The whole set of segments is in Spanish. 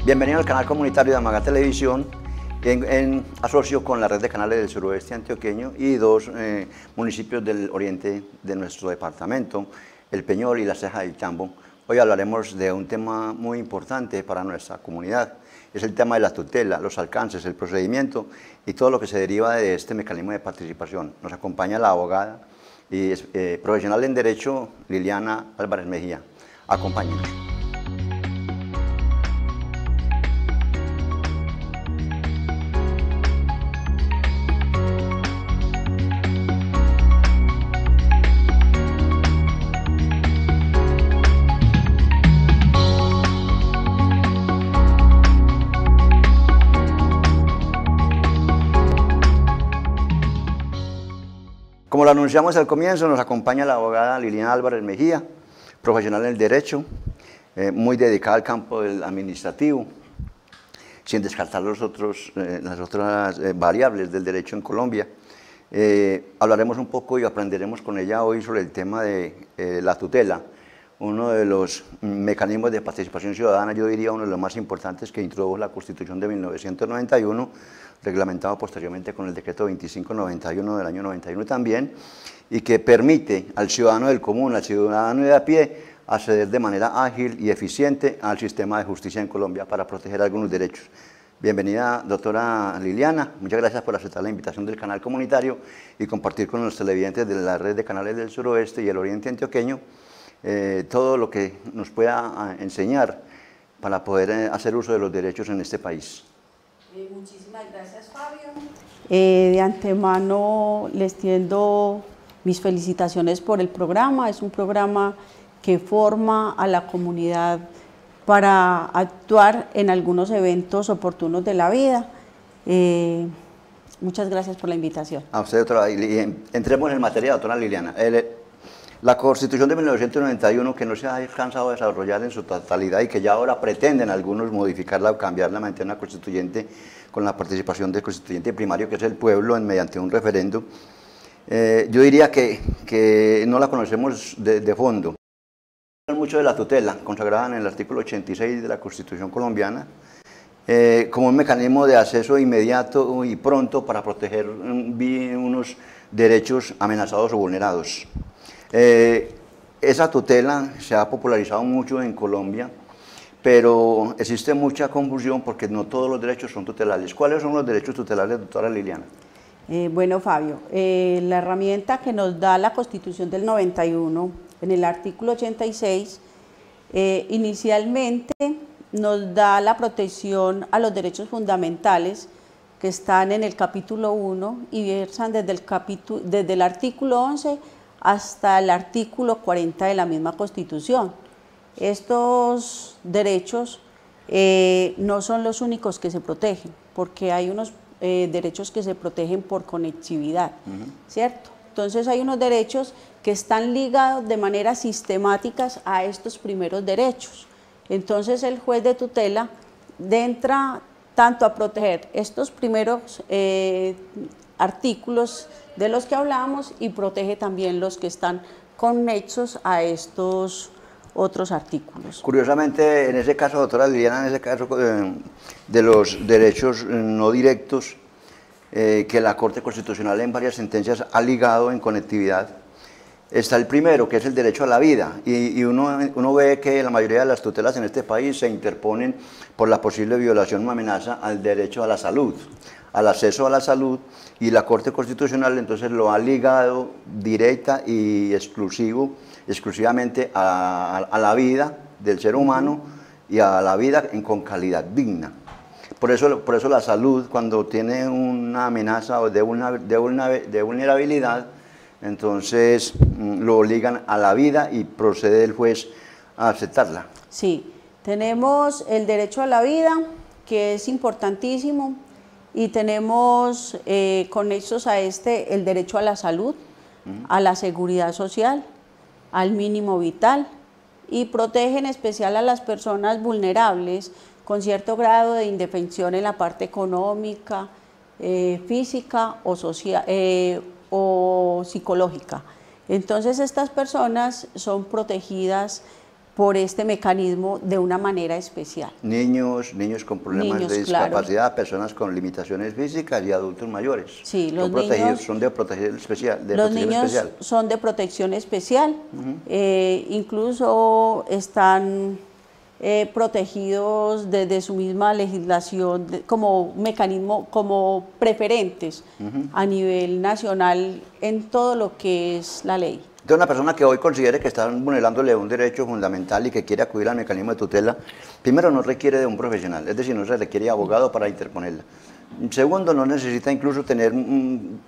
Bienvenido al canal comunitario de Amaga Televisión, en asocio con la red de canales del suroeste antioqueño y dos municipios del oriente de nuestro departamento, El Peñol y La Ceja del Tambo. Hoy hablaremos de un tema muy importante para nuestra comunidad. Es el tema de la tutela, los alcances, el procedimiento y todo lo que se deriva de este mecanismo de participación. Nos acompaña la abogada y profesional en Derecho, Liliana Álvarez Mejía. Acompáñenos. Como lo anunciamos al comienzo, nos acompaña la abogada Liliana Álvarez Mejía, profesional en el derecho, muy dedicada al campo del administrativo, sin descartar las otras variables del derecho en Colombia. Hablaremos un poco y aprenderemos con ella hoy sobre el tema de la tutela, uno de los mecanismos de participación ciudadana, yo diría uno de los más importantes que introdujo la Constitución de 1991, reglamentado posteriormente con el decreto 2591 del año 91 también, y que permite al ciudadano del común, al ciudadano de a pie, acceder de manera ágil y eficiente al sistema de justicia en Colombia para proteger algunos derechos. Bienvenida, doctora Liliana, muchas gracias por aceptar la invitación del canal comunitario y compartir con los televidentes de la red de canales del suroeste y el oriente antioqueño todo lo que nos pueda enseñar para poder hacer uso de los derechos en este país. Muchísimas gracias, Fabio. De antemano les tiendo mis felicitaciones por el programa. Es un programa que forma a la comunidad para actuar en algunos eventos oportunos de la vida. Muchas gracias por la invitación. A usted, doctora, y entremos en materia, doctora Liliana. La Constitución de 1991, que no se ha alcanzado a desarrollar en su totalidad y que ya ahora pretenden algunos modificarla o cambiarla mediante una constituyente con la participación del constituyente primario, que es el pueblo, mediante un referendo, yo diría que no la conocemos de fondo. Mucho de la tutela, consagrada en el artículo 86 de la Constitución colombiana, como un mecanismo de acceso inmediato y pronto para proteger unos derechos amenazados o vulnerados. Esa tutela se ha popularizado mucho en Colombia, pero existe mucha confusión porque no todos los derechos son tutelables. ¿Cuáles son los derechos tutelables, doctora Liliana? Bueno, Fabio, la herramienta que nos da la Constitución del 91, en el artículo 86, inicialmente nos da la protección a los derechos fundamentales que están en el capítulo 1 y versan desde el artículo 11 hasta el artículo 40 de la misma Constitución. Estos derechos no son los únicos que se protegen, porque hay unos derechos que se protegen por conectividad, ¿cierto? Entonces hay unos derechos que están ligados de manera sistemática a estos primeros derechos. Entonces el juez de tutela entra tanto a proteger estos primeros artículos de los que hablamos y protege también los que están conexos a estos otros artículos. Curiosamente, en ese caso, doctora Liliana, en ese caso de los derechos no directos, que la Corte Constitucional en varias sentencias ha ligado en conectividad, está el primero, que es el derecho a la vida, y uno ve que la mayoría de las tutelas en este país se interponen por la posible violación o amenaza al derecho a la salud, al acceso a la salud, y la Corte Constitucional entonces lo ha ligado directa y exclusivamente a la vida del ser humano y a la vida con calidad digna. Por eso la salud, cuando tiene una amenaza o de vulnerabilidad, entonces lo obligan a la vida y procede el juez a aceptarla. Sí, tenemos el derecho a la vida, que es importantísimo, y tenemos conexos a el derecho a la salud, a la seguridad social, al mínimo vital, y protege en especial a las personas vulnerables con cierto grado de indefensión en la parte económica, física o social, o psicológica. Entonces estas personas son protegidas por este mecanismo de una manera especial. Niños con problemas de discapacidad, claro. Personas con limitaciones físicas y adultos mayores. Sí, los niños son de protección especial. Los niños son de protección especial, incluso están protegidos desde su misma legislación como mecanismo, como preferentes a nivel nacional en todo lo que es la ley. Entonces, una persona que hoy considere que están vulnerándole un derecho fundamental y que quiere acudir al mecanismo de tutela, primero no requiere de un profesional, es decir, no se requiere abogado para interponerla. Segundo, no necesita incluso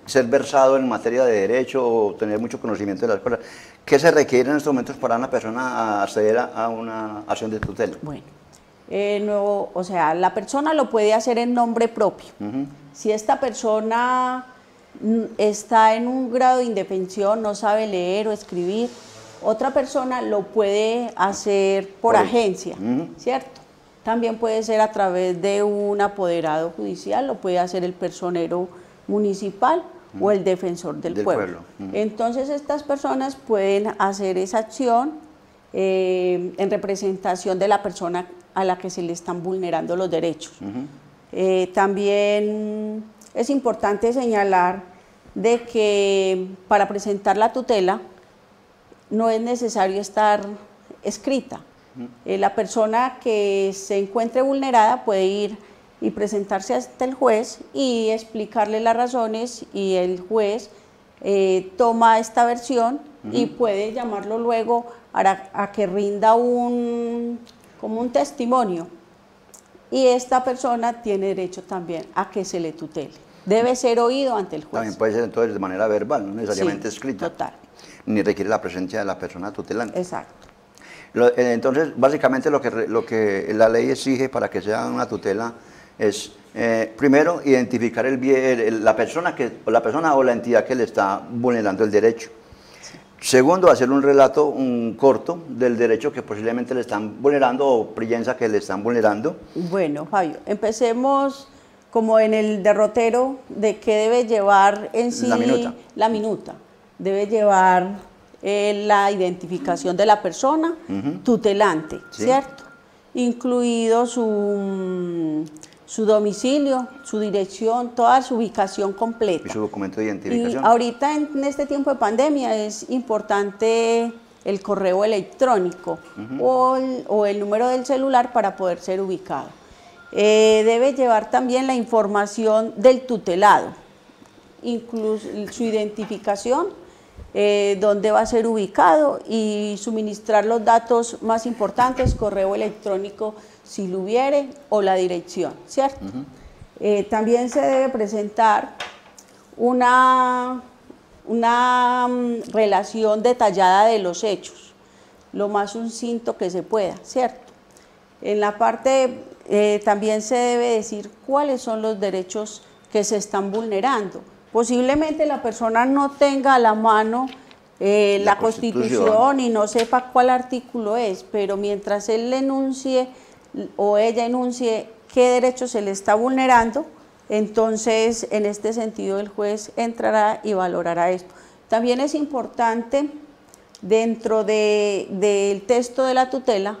ser versado en materia de derecho o tener mucho conocimiento de las cosas. ¿Qué se requiere en estos momentos para una persona acceder a una acción de tutela? Bueno, o sea, la persona lo puede hacer en nombre propio. Si esta persona está en un grado de indefensión, no sabe leer o escribir, otra persona lo puede hacer por agencia, ¿cierto? También puede ser a través de un apoderado judicial, lo puede hacer el personero municipal o el defensor del pueblo. Entonces estas personas pueden hacer esa acción en representación de la persona a la que se le están vulnerando los derechos. También es importante señalar de que para presentar la tutela no es necesario estar escrita. La persona que se encuentre vulnerada puede ir y presentarse ante el juez y explicarle las razones, y el juez toma esta versión y puede llamarlo luego a que rinda como un testimonio, y esta persona tiene derecho también a que se le tutele. Debe ser oído ante el juez. También puede ser entonces de manera verbal, no necesariamente escrita. Total. Ni requiere la presencia de la persona tutelante. Exacto. Entonces, básicamente lo que la ley exige para que sea una tutela es, primero, identificar la persona o la entidad que le está vulnerando el derecho. Segundo, hacer un relato corto del derecho que posiblemente le están vulnerando o piensa que le están vulnerando. Bueno, Fabio, empecemos como en el derrotero de qué debe llevar en sí la minuta. Debe llevar la identificación de la persona tutelante, ¿cierto? Incluido su domicilio, su dirección, toda su ubicación completa. Y su documento de identificación. Y ahorita en este tiempo de pandemia es importante el correo electrónico o el número del celular para poder ser ubicado. Debe llevar también la información del tutelado, incluso su identificación, dónde va a ser ubicado, y suministrar los datos más importantes, correo electrónico si lo hubiere, o la dirección, ¿cierto? También se debe presentar una relación detallada de los hechos, lo más sucinto que se pueda, ¿cierto? En la parte también se debe decir cuáles son los derechos que se están vulnerando. Posiblemente la persona no tenga a la mano la Constitución y no sepa cuál artículo es, pero mientras él enuncie o ella enuncie qué derecho se le está vulnerando, entonces en este sentido el juez entrará y valorará esto. También es importante dentro del texto de la tutela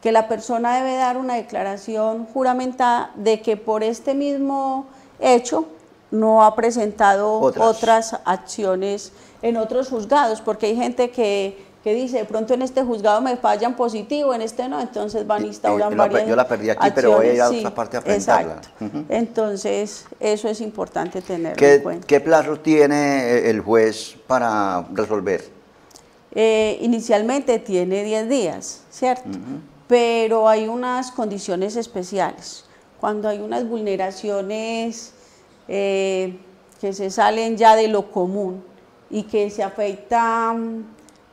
que la persona debe dar una declaración juramentada de que por este mismo hecho no ha presentado otras acciones en otros juzgados, porque hay gente que dice, de pronto en este juzgado me fallan positivo, en este no, entonces van a instaurar varias yo la perdí aquí, acciones, pero voy a ir a otra parte a presentarla. Exacto. Entonces, eso es importante tenerlo en cuenta. ¿Qué plazo tiene el juez para resolver? Inicialmente tiene 10 días, ¿cierto? Pero hay unas condiciones especiales. Cuando hay unas vulneraciones que se salen ya de lo común y que se afectan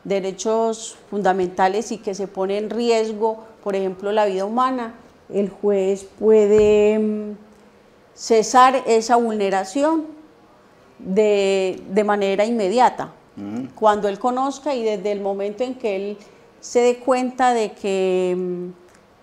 derechos fundamentales y que se pone en riesgo, por ejemplo, la vida humana, el juez puede cesar esa vulneración de manera inmediata, cuando él conozca y desde el momento en que él se dé cuenta de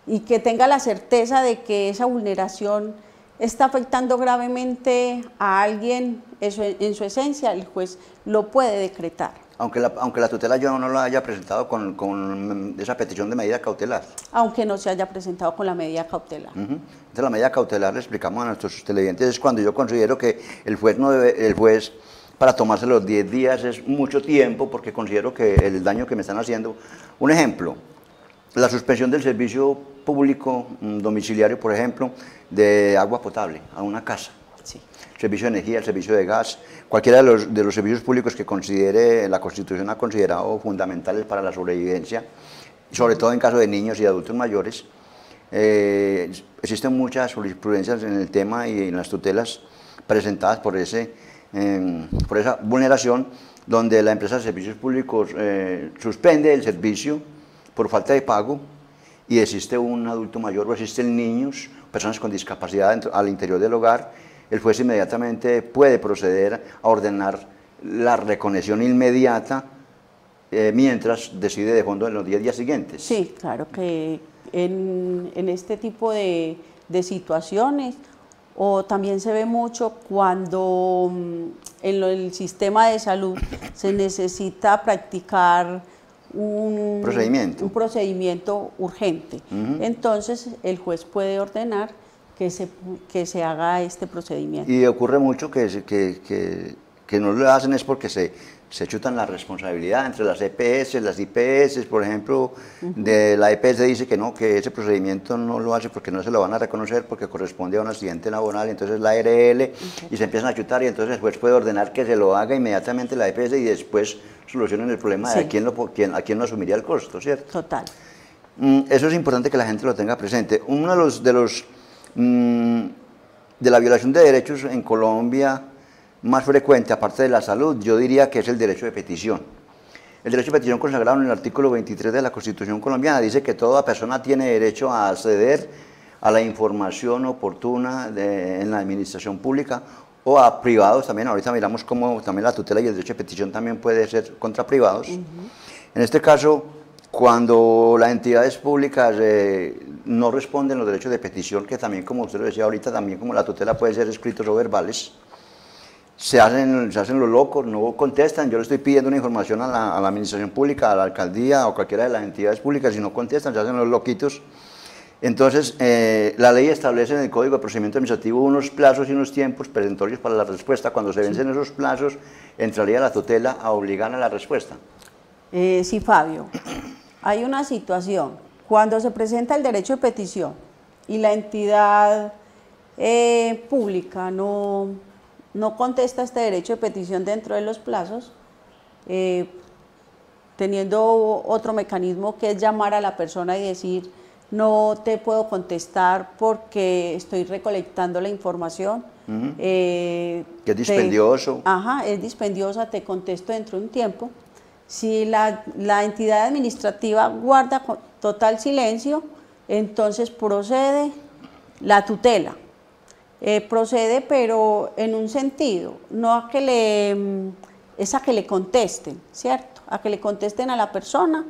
y que tenga la certeza de que esa vulneración está afectando gravemente a alguien en su esencia, el juez lo puede decretar. Aunque la tutela yo no la haya presentado con esa petición de medida cautelar. Aunque no se haya presentado con la medida cautelar. Entonces la medida cautelar, le explicamos a nuestros televidentes, es cuando yo considero que el juez para tomarse los 10 días es mucho tiempo, porque considero que el daño que me están haciendo. Un ejemplo, la suspensión del servicio público domiciliario, por ejemplo, de agua potable a una casa. Sí. Servicio de energía, el servicio de gas, cualquiera de los servicios públicos que considere la Constitución ha considerado fundamentales para la sobrevivencia, sobre todo en caso de niños y adultos mayores. Existen muchas jurisprudencias en el tema y en las tutelas presentadas por esa vulneración, donde la empresa de servicios públicos suspende el servicio por falta de pago y existe un adulto mayor o existen niños, personas con discapacidad al interior del hogar. El juez inmediatamente puede proceder a ordenar la reconexión inmediata mientras decide de fondo en los 10 días siguientes. Sí, claro que en este tipo de situaciones, o también se ve mucho cuando en el sistema de salud se necesita practicar un procedimiento urgente. Entonces el juez puede ordenar que se haga este procedimiento. Y ocurre mucho que no lo hacen es porque se chutan la responsabilidad entre las EPS, las IPS, por ejemplo, de la EPS dice que no, que ese procedimiento no lo hace porque no se lo van a reconocer porque corresponde a un accidente laboral, entonces la ARL y se empiezan a chutar y entonces el juez puede ordenar que se lo haga inmediatamente la EPS y después solucionen el problema de a quién no asumiría el costo, ¿cierto? Total. Eso es importante que la gente lo tenga presente. Uno de la violación de derechos en Colombia más frecuente, aparte de la salud, yo diría que es el derecho de petición. El derecho de petición consagrado en el artículo 23 de la Constitución colombiana dice que toda persona tiene derecho a acceder a la información oportuna en la administración pública o a privados también. Ahorita miramos cómo también la tutela y el derecho de petición también puede ser contra privados. En este caso, cuando las entidades públicas no responden los derechos de petición, que también, como usted lo decía ahorita, también como la tutela puede ser escritos o verbales, se hacen los locos, no contestan. Yo le estoy pidiendo una información a la administración pública, a la alcaldía o cualquiera de las entidades públicas, y no contestan, se hacen los loquitos. Entonces, la ley establece en el Código de Procedimiento Administrativo unos plazos y unos tiempos perentorios para la respuesta. Cuando se vencen esos plazos, entraría la tutela a obligar a la respuesta. Sí, Fabio. Hay una situación, cuando se presenta el derecho de petición y la entidad pública no contesta este derecho de petición dentro de los plazos, teniendo otro mecanismo que es llamar a la persona y decir, no te puedo contestar porque estoy recolectando la información. Que es dispendioso. Es dispendiosa, te contesto dentro de un tiempo. Si la entidad administrativa guarda total silencio, entonces procede la tutela. Procede, pero en un sentido, no a que le contesten, ¿cierto? A que le contesten a la persona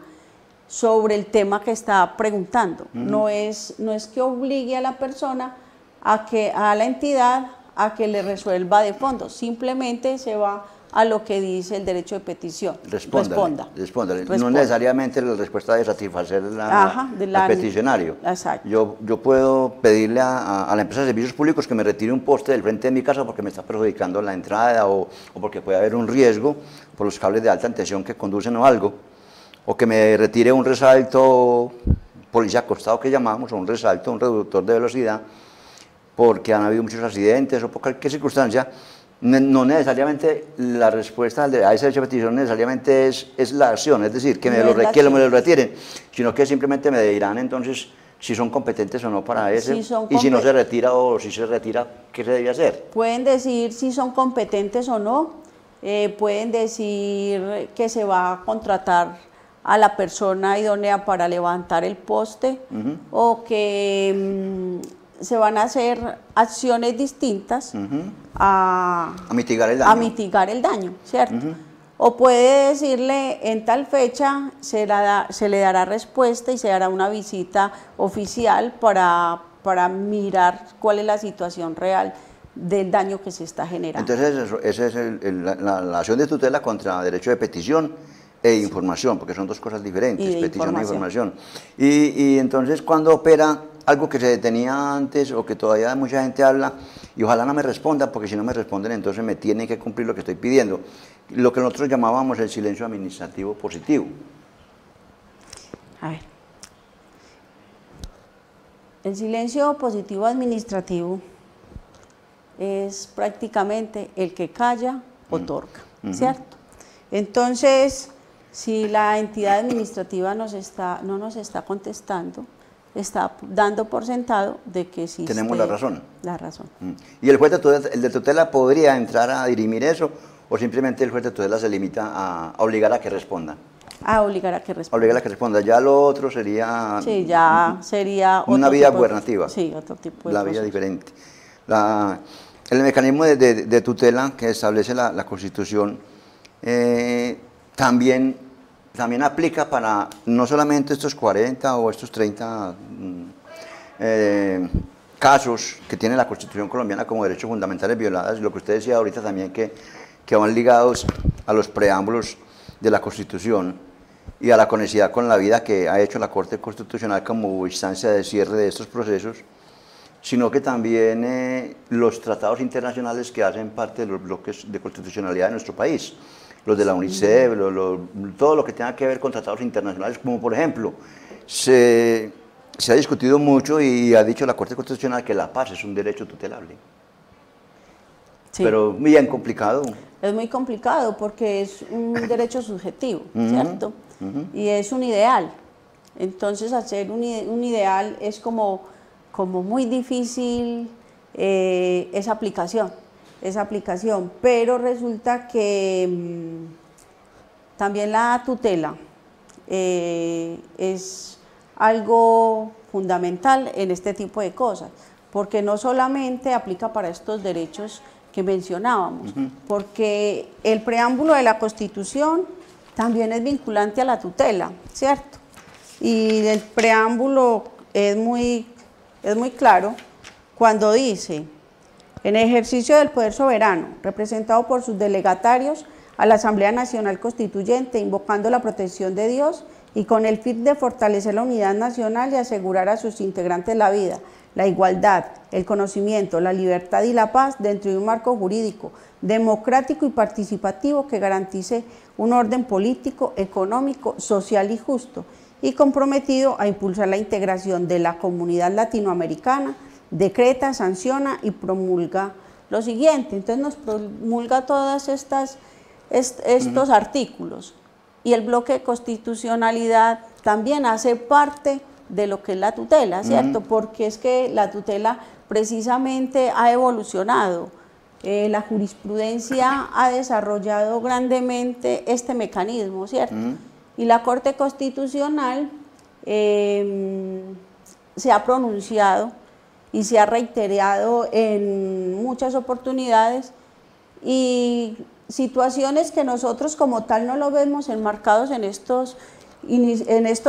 sobre el tema que está preguntando. No es que obligue a la persona a la entidad a que le resuelva de fondo, simplemente se va a lo que dice el derecho de petición. Responda. No necesariamente la respuesta de satisfacer al peticionario. Exacto. Yo puedo pedirle a la empresa de servicios públicos que me retire un poste del frente de mi casa porque me está perjudicando la entrada o porque puede haber un riesgo por los cables de alta tensión que conducen o algo, o que me retire un resalto, policía acostado que llamamos, o un resalto, un reductor de velocidad, porque han habido muchos accidentes o por cualquier circunstancia. No necesariamente la respuesta a ese derecho de petición necesariamente es la acción, es decir, que me lo retiren, sino que simplemente me dirán entonces si son competentes o no para ese, y si no se retira o si se retira, ¿qué se debe hacer? Pueden decir si son competentes o no, pueden decir que se va a contratar a la persona idónea para levantar el poste, o que se van a hacer acciones distintas a mitigar el daño, ¿cierto? O puede decirle, en tal fecha se le dará respuesta y se hará una visita oficial para mirar cuál es la situación real del daño que se está generando. Entonces, esa es la acción de tutela contra derecho de petición e información, porque son dos cosas diferentes, petición e información. Y entonces, cuando opera algo que se detenía antes o que todavía mucha gente habla, y ojalá no me respondan, porque si no me responden, entonces me tienen que cumplir lo que estoy pidiendo, lo que nosotros llamábamos el silencio administrativo positivo. A ver. El silencio positivo administrativo es prácticamente el que calla, otorga, ¿cierto? Entonces, si la entidad administrativa no nos está contestando, está dando por sentado de que existe tenemos la razón. La razón. ¿Y el juez de tutela podría entrar a dirimir eso o simplemente el juez de tutela se limita a obligar a que responda? A obligar a que responda. Obligar a que responda. Ya lo otro sería... Sí, ya sería una vía gubernativa. Sí, otro tipo de la cosas. vía diferente. El mecanismo de tutela que establece la Constitución también aplica para no solamente estos 40 o estos 30 casos que tiene la Constitución colombiana como derechos fundamentales violados, lo que usted decía ahorita también que van ligados a los preámbulos de la Constitución y a la conexidad con la vida que ha hecho la Corte Constitucional como instancia de cierre de estos procesos, sino que también los tratados internacionales que hacen parte de los bloques de constitucionalidad de nuestro país, los de la UNICEF, todo lo que tenga que ver con tratados internacionales, como por ejemplo, se ha discutido mucho y ha dicho la Corte Constitucional que la paz es un derecho tutelable. Sí. Pero bien complicado. Es muy complicado porque es un derecho subjetivo, ¿cierto? Y es un ideal. Entonces, hacer un ideal es como muy difícil esa aplicación, pero resulta que también la tutela es algo fundamental en este tipo de cosas, porque no solamente aplica para estos derechos que mencionábamos, porque el preámbulo de la Constitución también es vinculante a la tutela, ¿cierto? Y el preámbulo es muy claro cuando dice: en ejercicio del poder soberano, representado por sus delegatarios a la Asamblea Nacional Constituyente, invocando la protección de Dios y con el fin de fortalecer la unidad nacional y asegurar a sus integrantes la vida, la igualdad, el conocimiento, la libertad y la paz dentro de un marco jurídico, democrático y participativo que garantice un orden político, económico, social y justo, y comprometido a impulsar la integración de la comunidad latinoamericana, decreta, sanciona y promulga lo siguiente. Entonces nos promulga todas estos artículos, y el bloque de constitucionalidad también hace parte de lo que es la tutela, ¿cierto? Porque es que la tutela precisamente ha evolucionado. La jurisprudencia ha desarrollado grandemente este mecanismo, ¿cierto? Y la Corte Constitucional se ha pronunciado y se ha reiterado en muchas oportunidades, y situaciones que nosotros como tal no lo vemos enmarcados en estos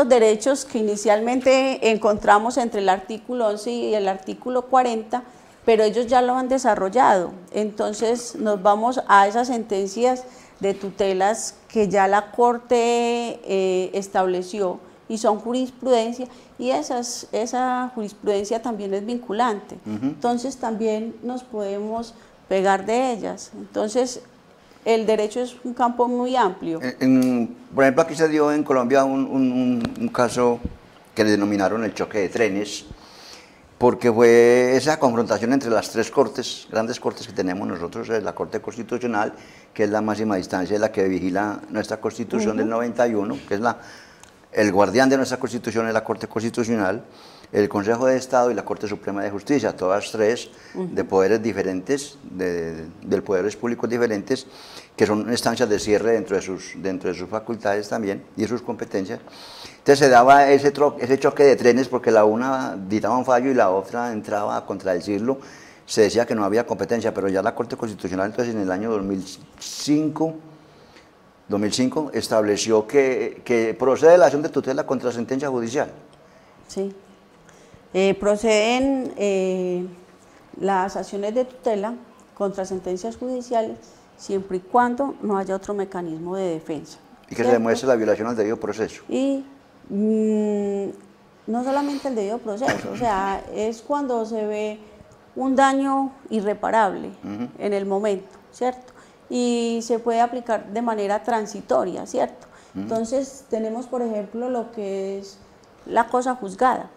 derechos que inicialmente encontramos entre el artículo 11 y el artículo 40, pero ellos ya lo han desarrollado. Entonces nos vamos a esas sentencias de tutelas que ya la Corte estableció y son jurisprudencia, y esa jurisprudencia también es vinculante. Entonces también nos podemos pegar de ellas. Entonces el derecho es un campo muy amplio. Por ejemplo, aquí se dio en Colombia un caso que le denominaron el choque de trenes, porque fue esa confrontación entre las tres cortes, grandes cortes que tenemos nosotros, la Corte Constitucional, que es la máxima distancia, la que vigila nuestra Constitución del 91, que es el guardián de nuestra Constitución, es la Corte Constitucional, el Consejo de Estado y la Corte Suprema de Justicia, todas tres de poderes diferentes, de poderes públicos diferentes, que son instancias de cierre dentro de sus facultades también y de sus competencias. Entonces se daba ese choque de trenes porque la una dictaba un fallo y la otra entraba a contradecirlo. Se decía que no había competencia, pero ya la Corte Constitucional, entonces en el año 2005 estableció que procede la acción de tutela contra sentencia judicial. Sí. Proceden las acciones de tutela contra sentencias judiciales siempre y cuando no haya otro mecanismo de defensa. Y que se demuestre la violación al debido proceso. Y no solamente el debido proceso, o sea, es cuando se ve un daño irreparable en el momento, ¿cierto? Y se puede aplicar de manera transitoria, ¿cierto? Entonces tenemos, por ejemplo, lo que es la cosa juzgada,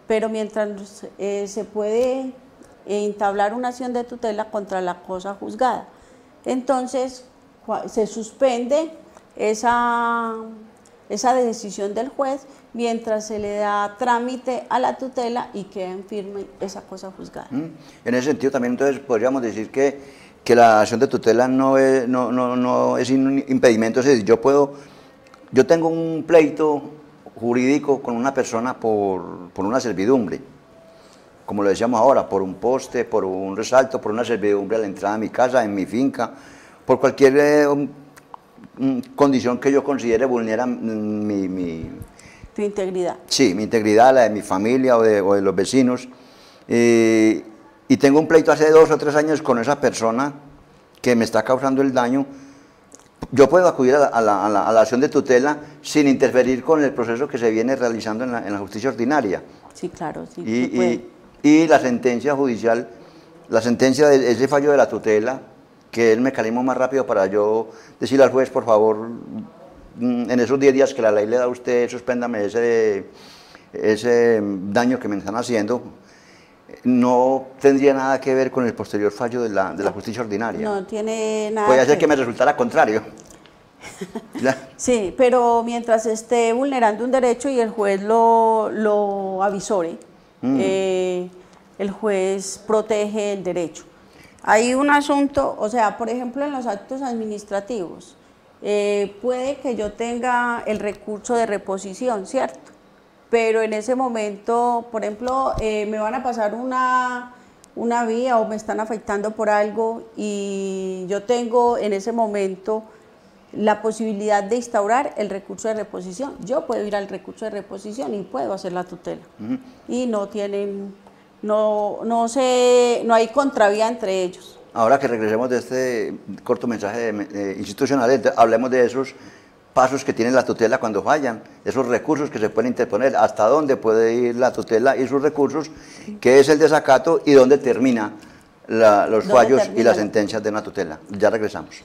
pero mientras se puede entablar una acción de tutela contra la cosa juzgada, entonces se suspende esa decisión del juez mientras se le da trámite a la tutela y queda en firme esa cosa juzgada. En ese sentido también entonces podríamos decir que la acción de tutela no es un impedimento. Es decir, yo tengo un pleito jurídico con una persona por una servidumbre, como lo decíamos ahora, por un poste, por un resalto, por una servidumbre a la entrada de mi casa, en mi finca, por cualquier condición que yo considere vulnera tu integridad. Sí, mi integridad, la de mi familia o de los vecinos. Y tengo un pleito hace 2 o 3 años con esa persona que me está causando el daño. Yo puedo acudir a la acción de tutela sin interferir con el proceso que se viene realizando en la justicia ordinaria. Sí, claro, sí. Y la sentencia judicial, la sentencia de ese fallo de la tutela, que es el mecanismo más rápido para yo decirle al juez, por favor, en esos 10 días que la ley le da a usted, suspéndame ese daño que me están haciendo, no tendría nada que ver con el posterior fallo de la justicia ordinaria. No tiene nada. Puede ser que me resultara contrario. Sí, pero mientras esté vulnerando un derecho y el juez lo avisore, el juez protege el derecho. Hay un asunto, o sea, por ejemplo, en los actos administrativos, puede que yo tenga el recurso de reposición, ¿cierto? Pero en ese momento, por ejemplo, me van a pasar una vía o me están afectando por algo y yo tengo en ese momento la posibilidad de instaurar el recurso de reposición. Yo puedo ir al recurso de reposición y puedo hacer la tutela. Y no hay contravía entre ellos. Ahora que regresemos de este corto mensaje institucional, hablemos de esos pasos que tiene la tutela cuando fallan, esos recursos que se pueden interponer, hasta dónde puede ir la tutela y sus recursos, qué es el desacato y dónde termina los fallos y las sentencias de una tutela. Ya regresamos.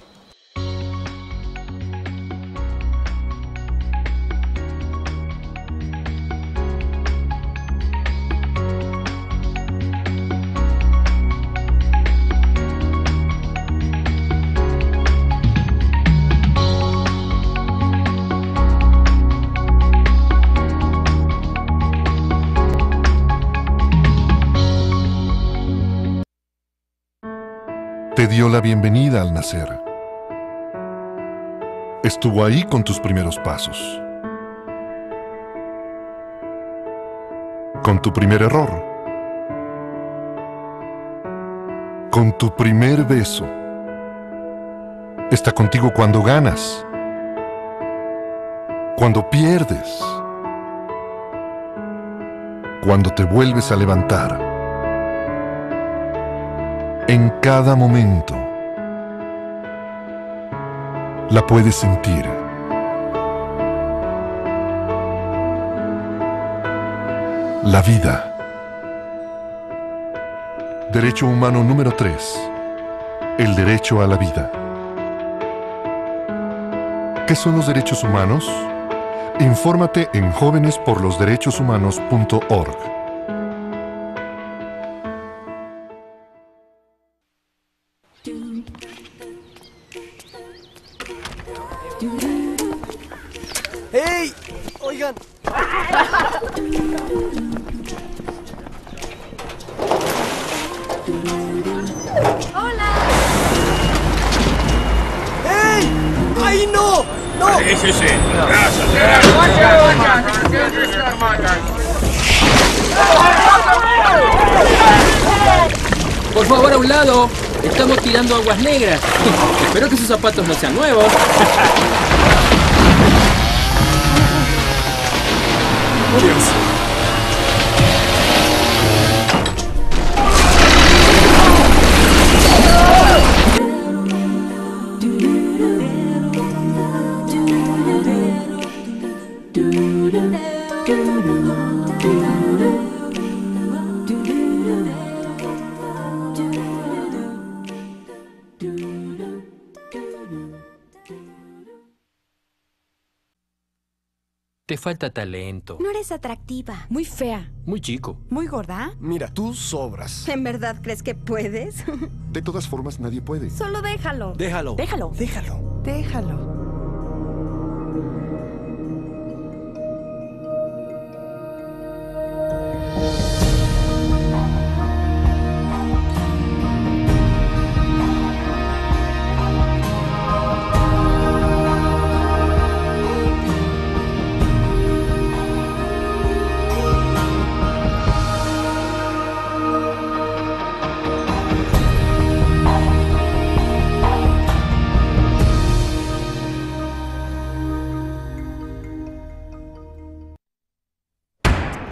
Te dio la bienvenida al nacer. Estuvo ahí con tus primeros pasos. Con tu primer error. Con tu primer beso. Está contigo cuando ganas. Cuando pierdes. Cuando te vuelves a levantar. En cada momento la puedes sentir. La vida. Derecho humano número 3. El derecho a la vida. ¿Qué son los derechos humanos? Infórmate en jovenesporlosderechoshumanos.org. ¡Hey! Oigan. ¡Hola! ¡Hey! ¡Ay, no! ¡No! Sí. Por favor, a un lado. Estamos tirando aguas negras. Espero que sus zapatos no sean nuevos. Te falta talento. No eres atractiva. Muy fea. Muy chico. Muy gorda. Mira, tú sobras. ¿En verdad crees que puedes? De todas formas, nadie puede. Solo déjalo. Déjalo. Déjalo. Déjalo. Déjalo.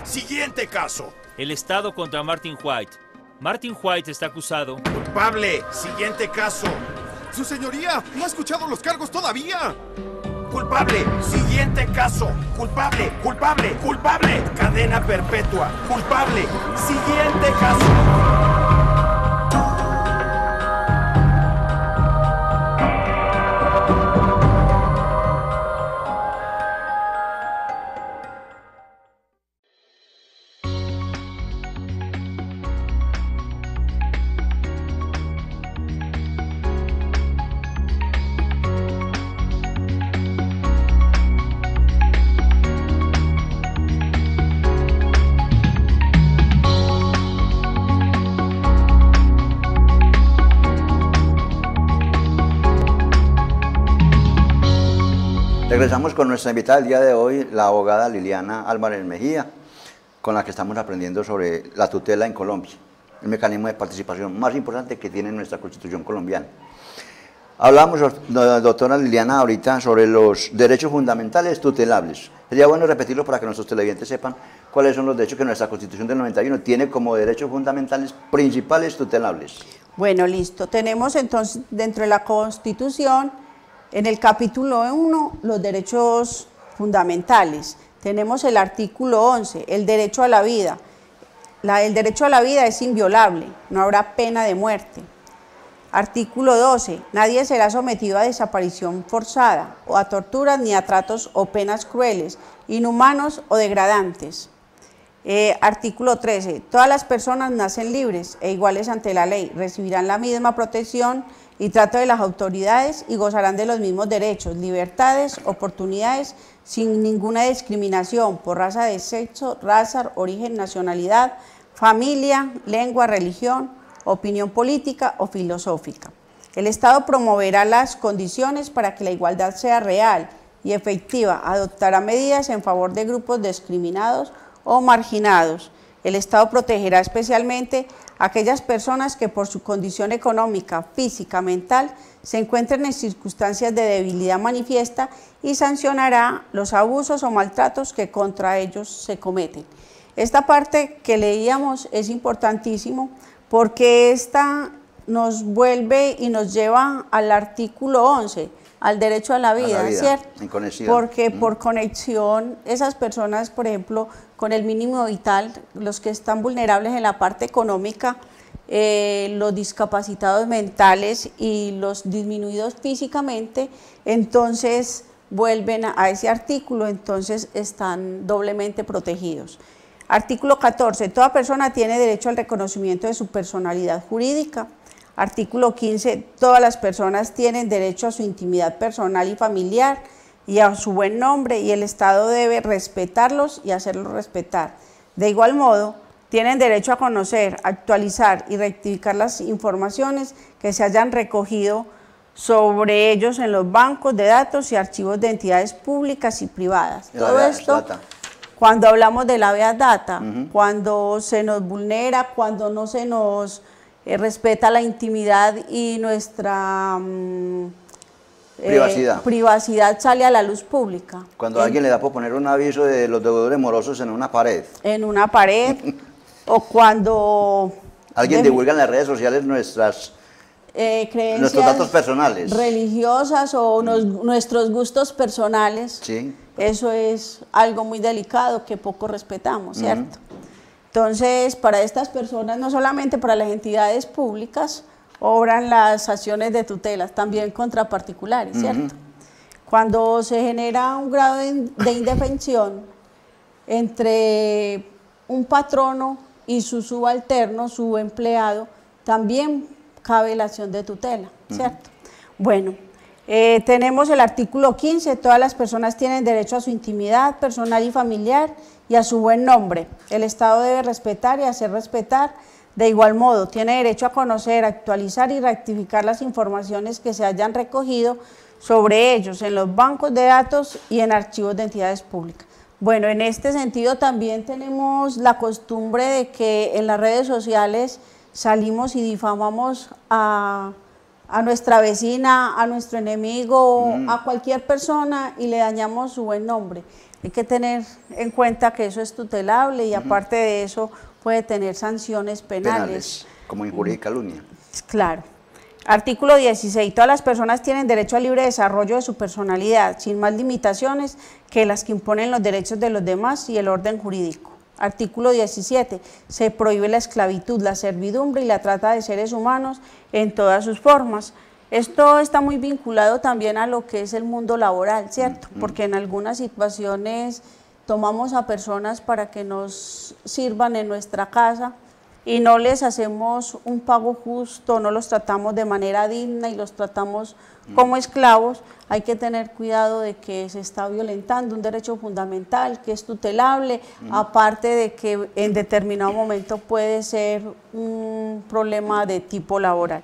Siguiente caso. El Estado contra Martin White. Martin White está acusado. Culpable. Siguiente caso. ¡Su señoría! ¿No ha escuchado los cargos todavía? Culpable. Siguiente caso. Culpable. Culpable. Culpable. Cadena perpetua. Culpable. Siguiente caso. Regresamos con nuestra invitada del día de hoy, la abogada Liliana Álvarez Mejía, con la que estamos aprendiendo sobre la tutela en Colombia, el mecanismo de participación más importante que tiene nuestra Constitución colombiana. Hablamos, doctora Liliana, ahorita sobre los derechos fundamentales tutelables. Sería bueno repetirlo para que nuestros televidentes sepan cuáles son los derechos que nuestra Constitución del 91 tiene como derechos fundamentales principales tutelables. Bueno, listo. Tenemos entonces dentro de la Constitución, en el capítulo 1, los derechos fundamentales. Tenemos el artículo 11, el derecho a la vida. El derecho a la vida es inviolable, no habrá pena de muerte. Artículo 12, nadie será sometido a desaparición forzada, o a torturas ni a tratos o penas crueles, inhumanos o degradantes. Artículo 13, todas las personas nacen libres e iguales ante la ley, recibirán la misma protección y trato de las autoridades y gozarán de los mismos derechos, libertades, oportunidades, sin ninguna discriminación por raza de sexo, raza, origen, nacionalidad, familia, lengua, religión, opinión política o filosófica. El Estado promoverá las condiciones para que la igualdad sea real y efectiva, adoptará medidas en favor de grupos discriminados o marginados. El Estado protegerá especialmente a aquellas personas que por su condición económica, física, mental, se encuentren en circunstancias de debilidad manifiesta y sancionará los abusos o maltratos que contra ellos se cometen. Esta parte que leíamos es importantísimo porque esta nos vuelve y nos lleva al artículo 11, al derecho a la vida, ¿cierto? En conexión. Porque por conexión, esas personas, por ejemplo, con el mínimo vital, los que están vulnerables en la parte económica, los discapacitados mentales y los disminuidos físicamente, entonces vuelven a ese artículo, entonces están doblemente protegidos. Artículo 14, toda persona tiene derecho al reconocimiento de su personalidad jurídica. Artículo 15, todas las personas tienen derecho a su intimidad personal y familiar y a su buen nombre, y el Estado debe respetarlos y hacerlos respetar. De igual modo, tienen derecho a conocer, actualizar y rectificar las informaciones que se hayan recogido sobre ellos en los bancos de datos y archivos de entidades públicas y privadas. Todo esto, cuando hablamos de la habeas data, cuando se nos vulnera, cuando no se nos respeta la intimidad y nuestra privacidad sale a la luz pública. Cuando alguien le da por poner un aviso de los deudores morosos en una pared. En una pared, o cuando alguien divulga en las redes sociales nuestros creencias, datos personales, religiosas o nuestros gustos personales. Sí. eso es algo muy delicado que poco respetamos, ¿cierto? Entonces, para estas personas, no solamente para las entidades públicas, obran las acciones de tutela, también contra particulares, ¿cierto? Cuando se genera un grado de indefensión entre un patrono y su subalterno, su empleado, también cabe la acción de tutela, ¿cierto? Bueno, tenemos el artículo 15, todas las personas tienen derecho a su intimidad personal y familiar y a su buen nombre. El Estado debe respetar y hacer respetar. De igual modo, tiene derecho a conocer, actualizar y rectificar las informaciones que se hayan recogido sobre ellos en los bancos de datos y en archivos de entidades públicas. Bueno, en este sentido también tenemos la costumbre de que en las redes sociales salimos y difamamos a nuestra vecina, a nuestro enemigo, a cualquier persona y le dañamos su buen nombre. Hay que tener en cuenta que eso es tutelable y aparte de eso puede tener sanciones penales. Como injuria y calumnia. Claro. Artículo 16. Todas las personas tienen derecho al libre desarrollo de su personalidad, sin más limitaciones que las que imponen los derechos de los demás y el orden jurídico. Artículo 17. Se prohíbe la esclavitud, la servidumbre y la trata de seres humanos en todas sus formas. Esto está muy vinculado también a lo que es el mundo laboral, ¿cierto? Porque en algunas situaciones tomamos a personas para que nos sirvan en nuestra casa y no les hacemos un pago justo, no los tratamos de manera digna y los tratamos como esclavos. Hay que tener cuidado de que se está violentando un derecho fundamental que es tutelable, aparte de que en determinado momento puede ser un problema de tipo laboral.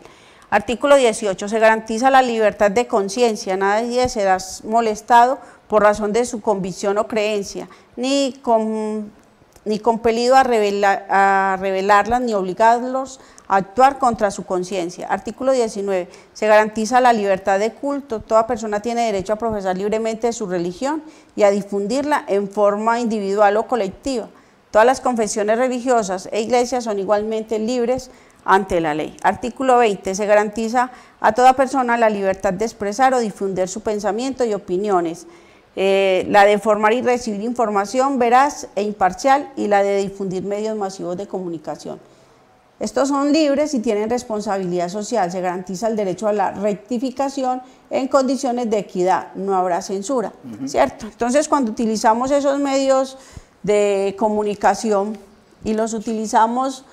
Artículo 18. Se garantiza la libertad de conciencia. Nadie será molestado por razón de su convicción o creencia, ni compelido a revelarlas, ni obligarlos a actuar contra su conciencia. Artículo 19. Se garantiza la libertad de culto. Toda persona tiene derecho a profesar libremente su religión y a difundirla en forma individual o colectiva. Todas las confesiones religiosas e iglesias son igualmente libres ante la ley. Artículo 20. Se garantiza a toda persona la libertad de expresar o difundir su pensamiento y opiniones, la de formar y recibir información veraz e imparcial y la de difundir medios masivos de comunicación. Estos son libres y tienen responsabilidad social. Se garantiza el derecho a la rectificación en condiciones de equidad, no habrá censura, ¿cierto? Entonces, cuando utilizamos esos medios de comunicación y los utilizamos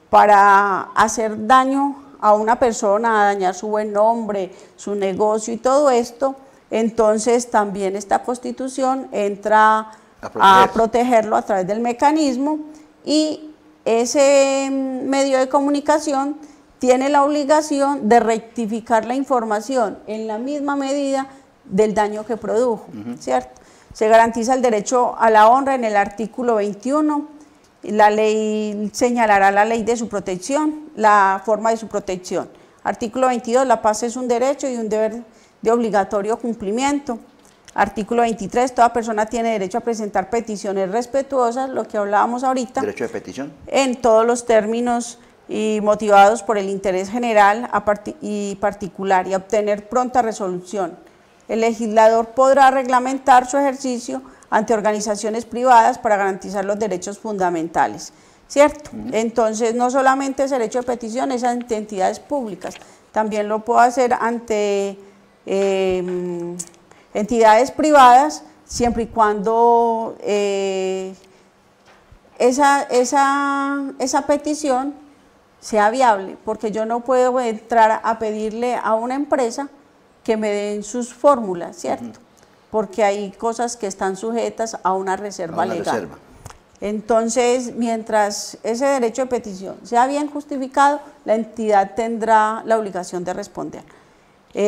para hacer daño a una persona, a dañar su buen nombre, su negocio y todo esto, entonces también esta Constitución entra a protegerlo a través del mecanismo y ese medio de comunicación tiene la obligación de rectificar la información en la misma medida del daño que produjo, ¿cierto? Se garantiza el derecho a la honra en el artículo 21. La ley señalará la ley de su protección, la forma de su protección. Artículo 22, la paz es un derecho y un deber de obligatorio cumplimiento. Artículo 23, toda persona tiene derecho a presentar peticiones respetuosas, lo que hablábamos ahorita. ¿Derecho de petición? En todos los términos y motivados por el interés general y particular y a obtener pronta resolución. El legislador podrá reglamentar su ejercicio ante organizaciones privadas para garantizar los derechos fundamentales, ¿cierto? Entonces, no solamente es derecho de petición, es ante entidades públicas, también lo puedo hacer ante entidades privadas, siempre y cuando esa petición sea viable, porque yo no puedo entrar a pedirle a una empresa que me den sus fórmulas, ¿cierto? Porque hay cosas que están sujetas a una reserva legal. Entonces, mientras ese derecho de petición sea bien justificado, la entidad tendrá la obligación de responder.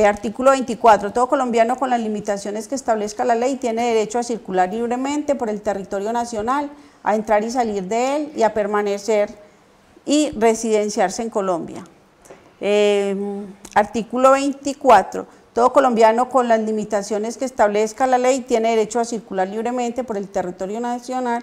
Artículo 24. Todo colombiano con las limitaciones que establezca la ley tiene derecho a circular libremente por el territorio nacional, a entrar y salir de él y a permanecer y residenciarse en Colombia. Artículo 24. Todo colombiano con las limitaciones que establezca la ley tiene derecho a circular libremente por el territorio nacional.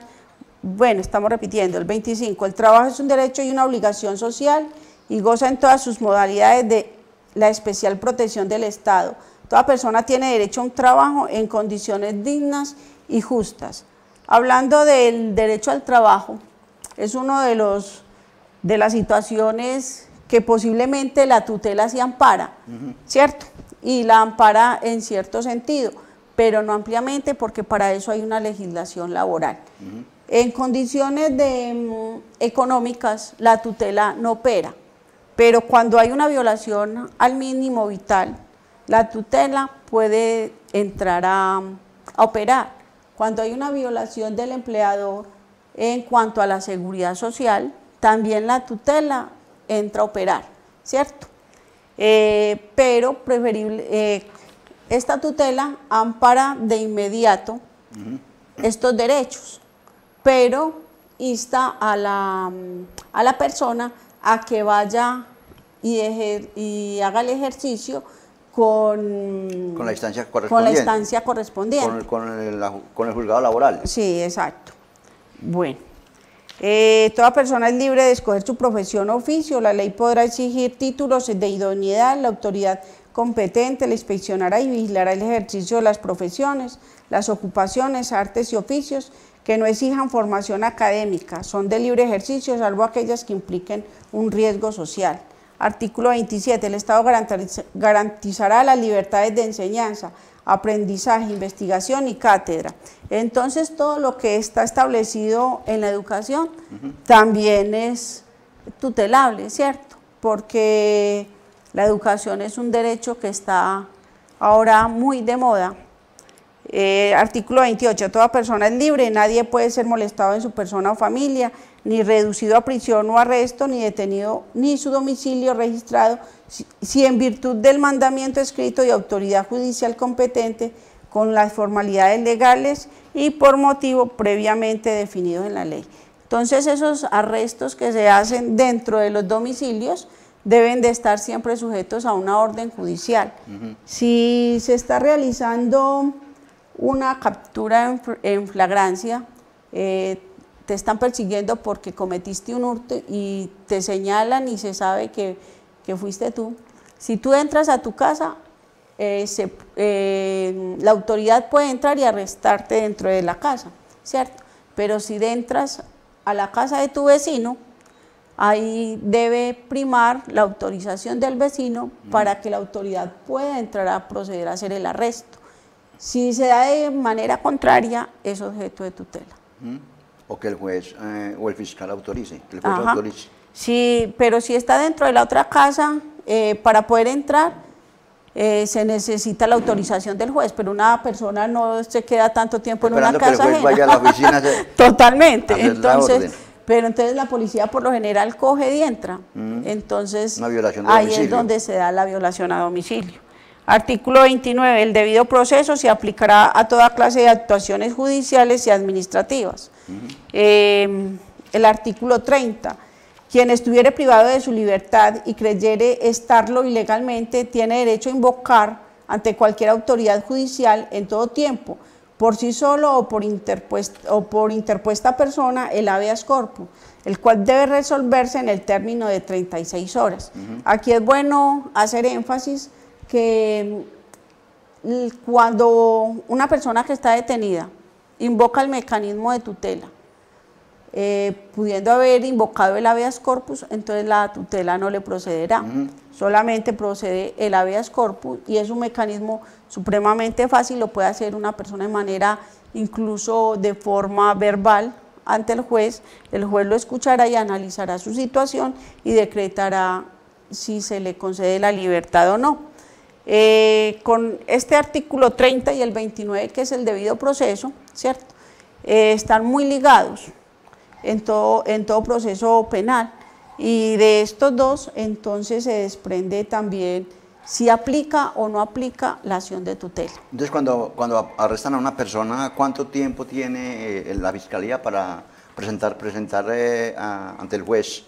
Bueno, estamos repitiendo. El 25. El trabajo es un derecho y una obligación social y goza en todas sus modalidades de la especial protección del Estado. Toda persona tiene derecho a un trabajo en condiciones dignas y justas. Hablando del derecho al trabajo, es uno de las situaciones que posiblemente la tutela se ampara, ¿cierto? Y la ampara en cierto sentido, pero no ampliamente, porque para eso hay una legislación laboral. En condiciones económicas, la tutela no opera, pero cuando hay una violación al mínimo vital, la tutela puede entrar a operar. Cuando hay una violación del empleador en cuanto a la seguridad social, también la tutela entra a operar, ¿cierto? Pero preferible, esta tutela ampara de inmediato estos derechos, pero insta a la persona a que vaya y haga el ejercicio con la instancia correspondiente. Con el juzgado laboral. Sí, exacto. Bueno, toda persona es libre de escoger su profesión o oficio. La ley podrá exigir títulos de idoneidad. La autoridad competente le inspeccionará y vigilará el ejercicio de las profesiones, las ocupaciones, artes y oficios que no exijan formación académica. Son de libre ejercicio, salvo aquellas que impliquen un riesgo social. Artículo 27. El Estado garantizará las libertades de enseñanza, aprendizaje, investigación y cátedra. Entonces, todo lo que está establecido en la educación también es tutelable, ¿cierto? Porque la educación es un derecho que está ahora muy de moda. Artículo 28. Toda persona es libre, nadie puede ser molestado en su persona o familia, ni reducido a prisión o arresto, ni detenido, ni su domicilio registrado, si en virtud del mandamiento escrito de autoridad judicial competente, con las formalidades legales y por motivo previamente definido en la ley. Entonces, esos arrestos que se hacen dentro de los domicilios deben de estar siempre sujetos a una orden judicial. Si se está realizando una captura en flagrancia, te están persiguiendo porque cometiste un hurto y te señalan y se sabe que fuiste tú. Si tú entras a tu casa, la autoridad puede entrar y arrestarte dentro de la casa, ¿cierto? Pero si entras a la casa de tu vecino, ahí debe primar la autorización del vecino para que la autoridad pueda entrar a proceder a hacer el arresto. Si se da de manera contraria, es objeto de tutela. O que el juez o el fiscal autorice, que el juez autorice. Sí, pero si está dentro de la otra casa, para poder entrar, se necesita la autorización del juez, pero una persona no se queda tanto tiempo en una casa que el juez vaya a la oficina totalmente. Entonces, pero entonces la policía por lo general coge y entra. Entonces, una violación de ahí domicilio. es donde se da la violación a domicilio. Artículo 29. El debido proceso se aplicará a toda clase de actuaciones judiciales y administrativas. El artículo 30. Quien estuviere privado de su libertad y creyere estarlo ilegalmente, tiene derecho a invocar ante cualquier autoridad judicial en todo tiempo, por sí solo o por interpuesta persona, el habeas corpus, el cual debe resolverse en el término de 36 horas. Aquí es bueno hacer énfasis que cuando una persona que está detenida invoca el mecanismo de tutela, pudiendo haber invocado el habeas corpus, entonces la tutela no le procederá, solamente procede el habeas corpus y es un mecanismo supremamente fácil, lo puede hacer una persona de manera incluso de forma verbal ante el juez lo escuchará y analizará su situación y decretará si se le concede la libertad o no. Con este artículo 30 y el 29, que es el debido proceso, ¿cierto? Están muy ligados en todo proceso penal, y de estos dos entonces se desprende también si aplica o no aplica la acción de tutela. Entonces, cuando arrestan a una persona, ¿cuánto tiempo tiene la fiscalía para presentar ante el juez?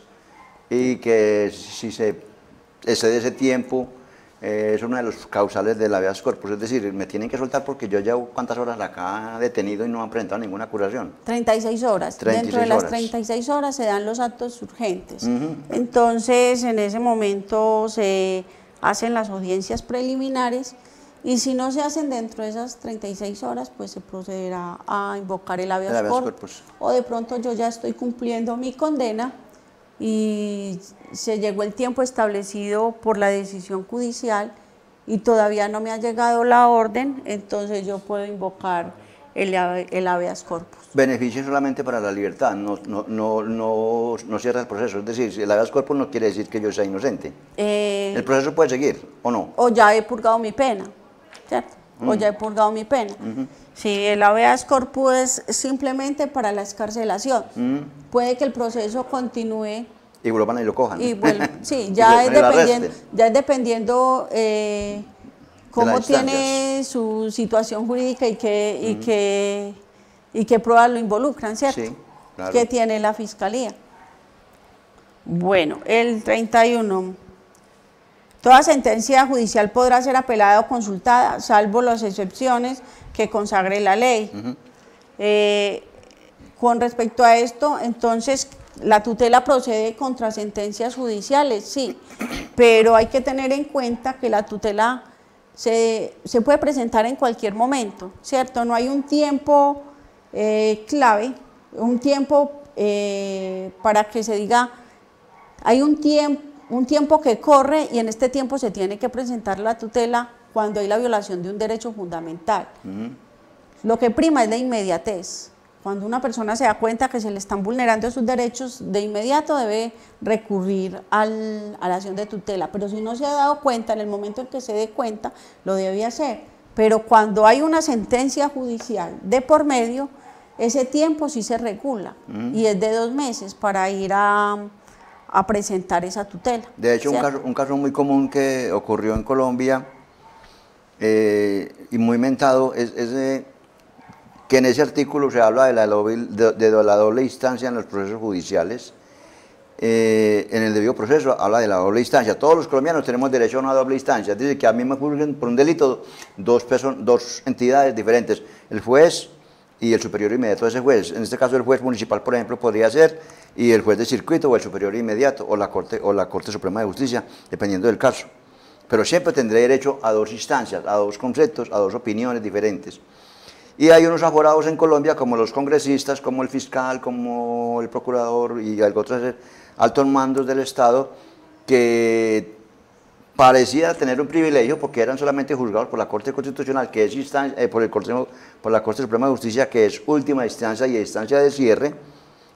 Y que si se excede ese tiempo, es una de los causales del habeas corpus, es decir, me tienen que soltar porque yo llevo cuántas horas acá detenido y no han presentado ninguna acusación. 36 horas. 36 Dentro de las horas. 36 horas se dan los actos urgentes. Entonces, en ese momento se hacen las audiencias preliminares Y si no se hacen dentro de esas 36 horas, pues se procederá a invocar el habeas corpus. O de pronto yo ya estoy cumpliendo mi condena y se llegó el tiempo establecido por la decisión judicial y todavía no me ha llegado la orden, entonces yo puedo invocar el habeas corpus. Beneficio solamente para la libertad, no cierra el proceso. Es decir, si el habeas corpus no quiere decir que yo sea inocente. ¿El proceso puede seguir o no? O ya he purgado mi pena, ¿cierto? O ya he purgado mi pena. Si el habeas corpus es simplemente para la excarcelación, puede que el proceso continúe. Y vuelvan y lo cojan. Y sí, ya es dependiendo cómo tiene su situación jurídica y qué pruebas lo involucran, ¿cierto? Sí, claro. ¿Qué tiene la Fiscalía? Bueno, el 31. Toda sentencia judicial podrá ser apelada o consultada, salvo las excepciones que consagre la ley. Con respecto a esto, entonces, la tutela procede contra sentencias judiciales, sí, pero hay que tener en cuenta que la tutela se puede presentar en cualquier momento, ¿cierto? No hay un tiempo clave, un tiempo para que se diga, hay un tiempo que corre y en este tiempo se tiene que presentar la tutela cuando hay la violación de un derecho fundamental. Lo que prima es la inmediatez. Cuando una persona se da cuenta que se le están vulnerando sus derechos, de inmediato debe recurrir a la acción de tutela. Pero si no se ha dado cuenta, en el momento en que se dé cuenta, lo debe hacer. Pero cuando hay una sentencia judicial de por medio, ese tiempo sí se regula y es de 2 meses para ir a presentar esa tutela. De hecho, un caso muy común que ocurrió en Colombia y muy mentado es que en ese artículo se habla de la doble instancia en los procesos judiciales. En el debido proceso habla de la doble instancia. Todos los colombianos tenemos derecho a una doble instancia. Dice que a mí me juzguen por un delito dos entidades diferentes, el juez y el superior inmediato de ese juez. En este caso el juez municipal, por ejemplo, podría ser, y el juez de circuito o el superior inmediato o la Corte Suprema de Justicia, dependiendo del caso. Pero siempre tendré derecho a 2 instancias, a 2 conceptos, a 2 opiniones diferentes. Y hay unos aforados en Colombia, como los congresistas, como el fiscal, como el procurador y otros altos mandos del Estado, que parecía tener un privilegio porque eran solamente juzgados por la Corte Constitucional, que es por la Corte Suprema de Justicia, que es última instancia y instancia de cierre,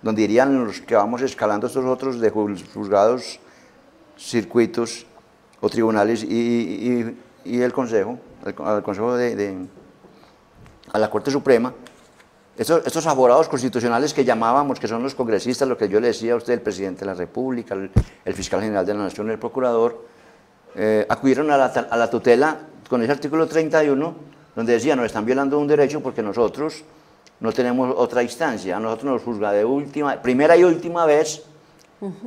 donde irían los que vamos escalando estos otros de juzgados, circuitos o tribunales y el Consejo, a la Corte Suprema. Estos abogados constitucionales que llamábamos, que son los congresistas, lo que yo le decía a usted, el presidente de la República, el fiscal general de la Nación, el procurador, acudieron a la tutela con ese artículo 31, donde decía, nos están violando un derecho porque nosotros no tenemos otra instancia, a nosotros nos juzga de primera y última vez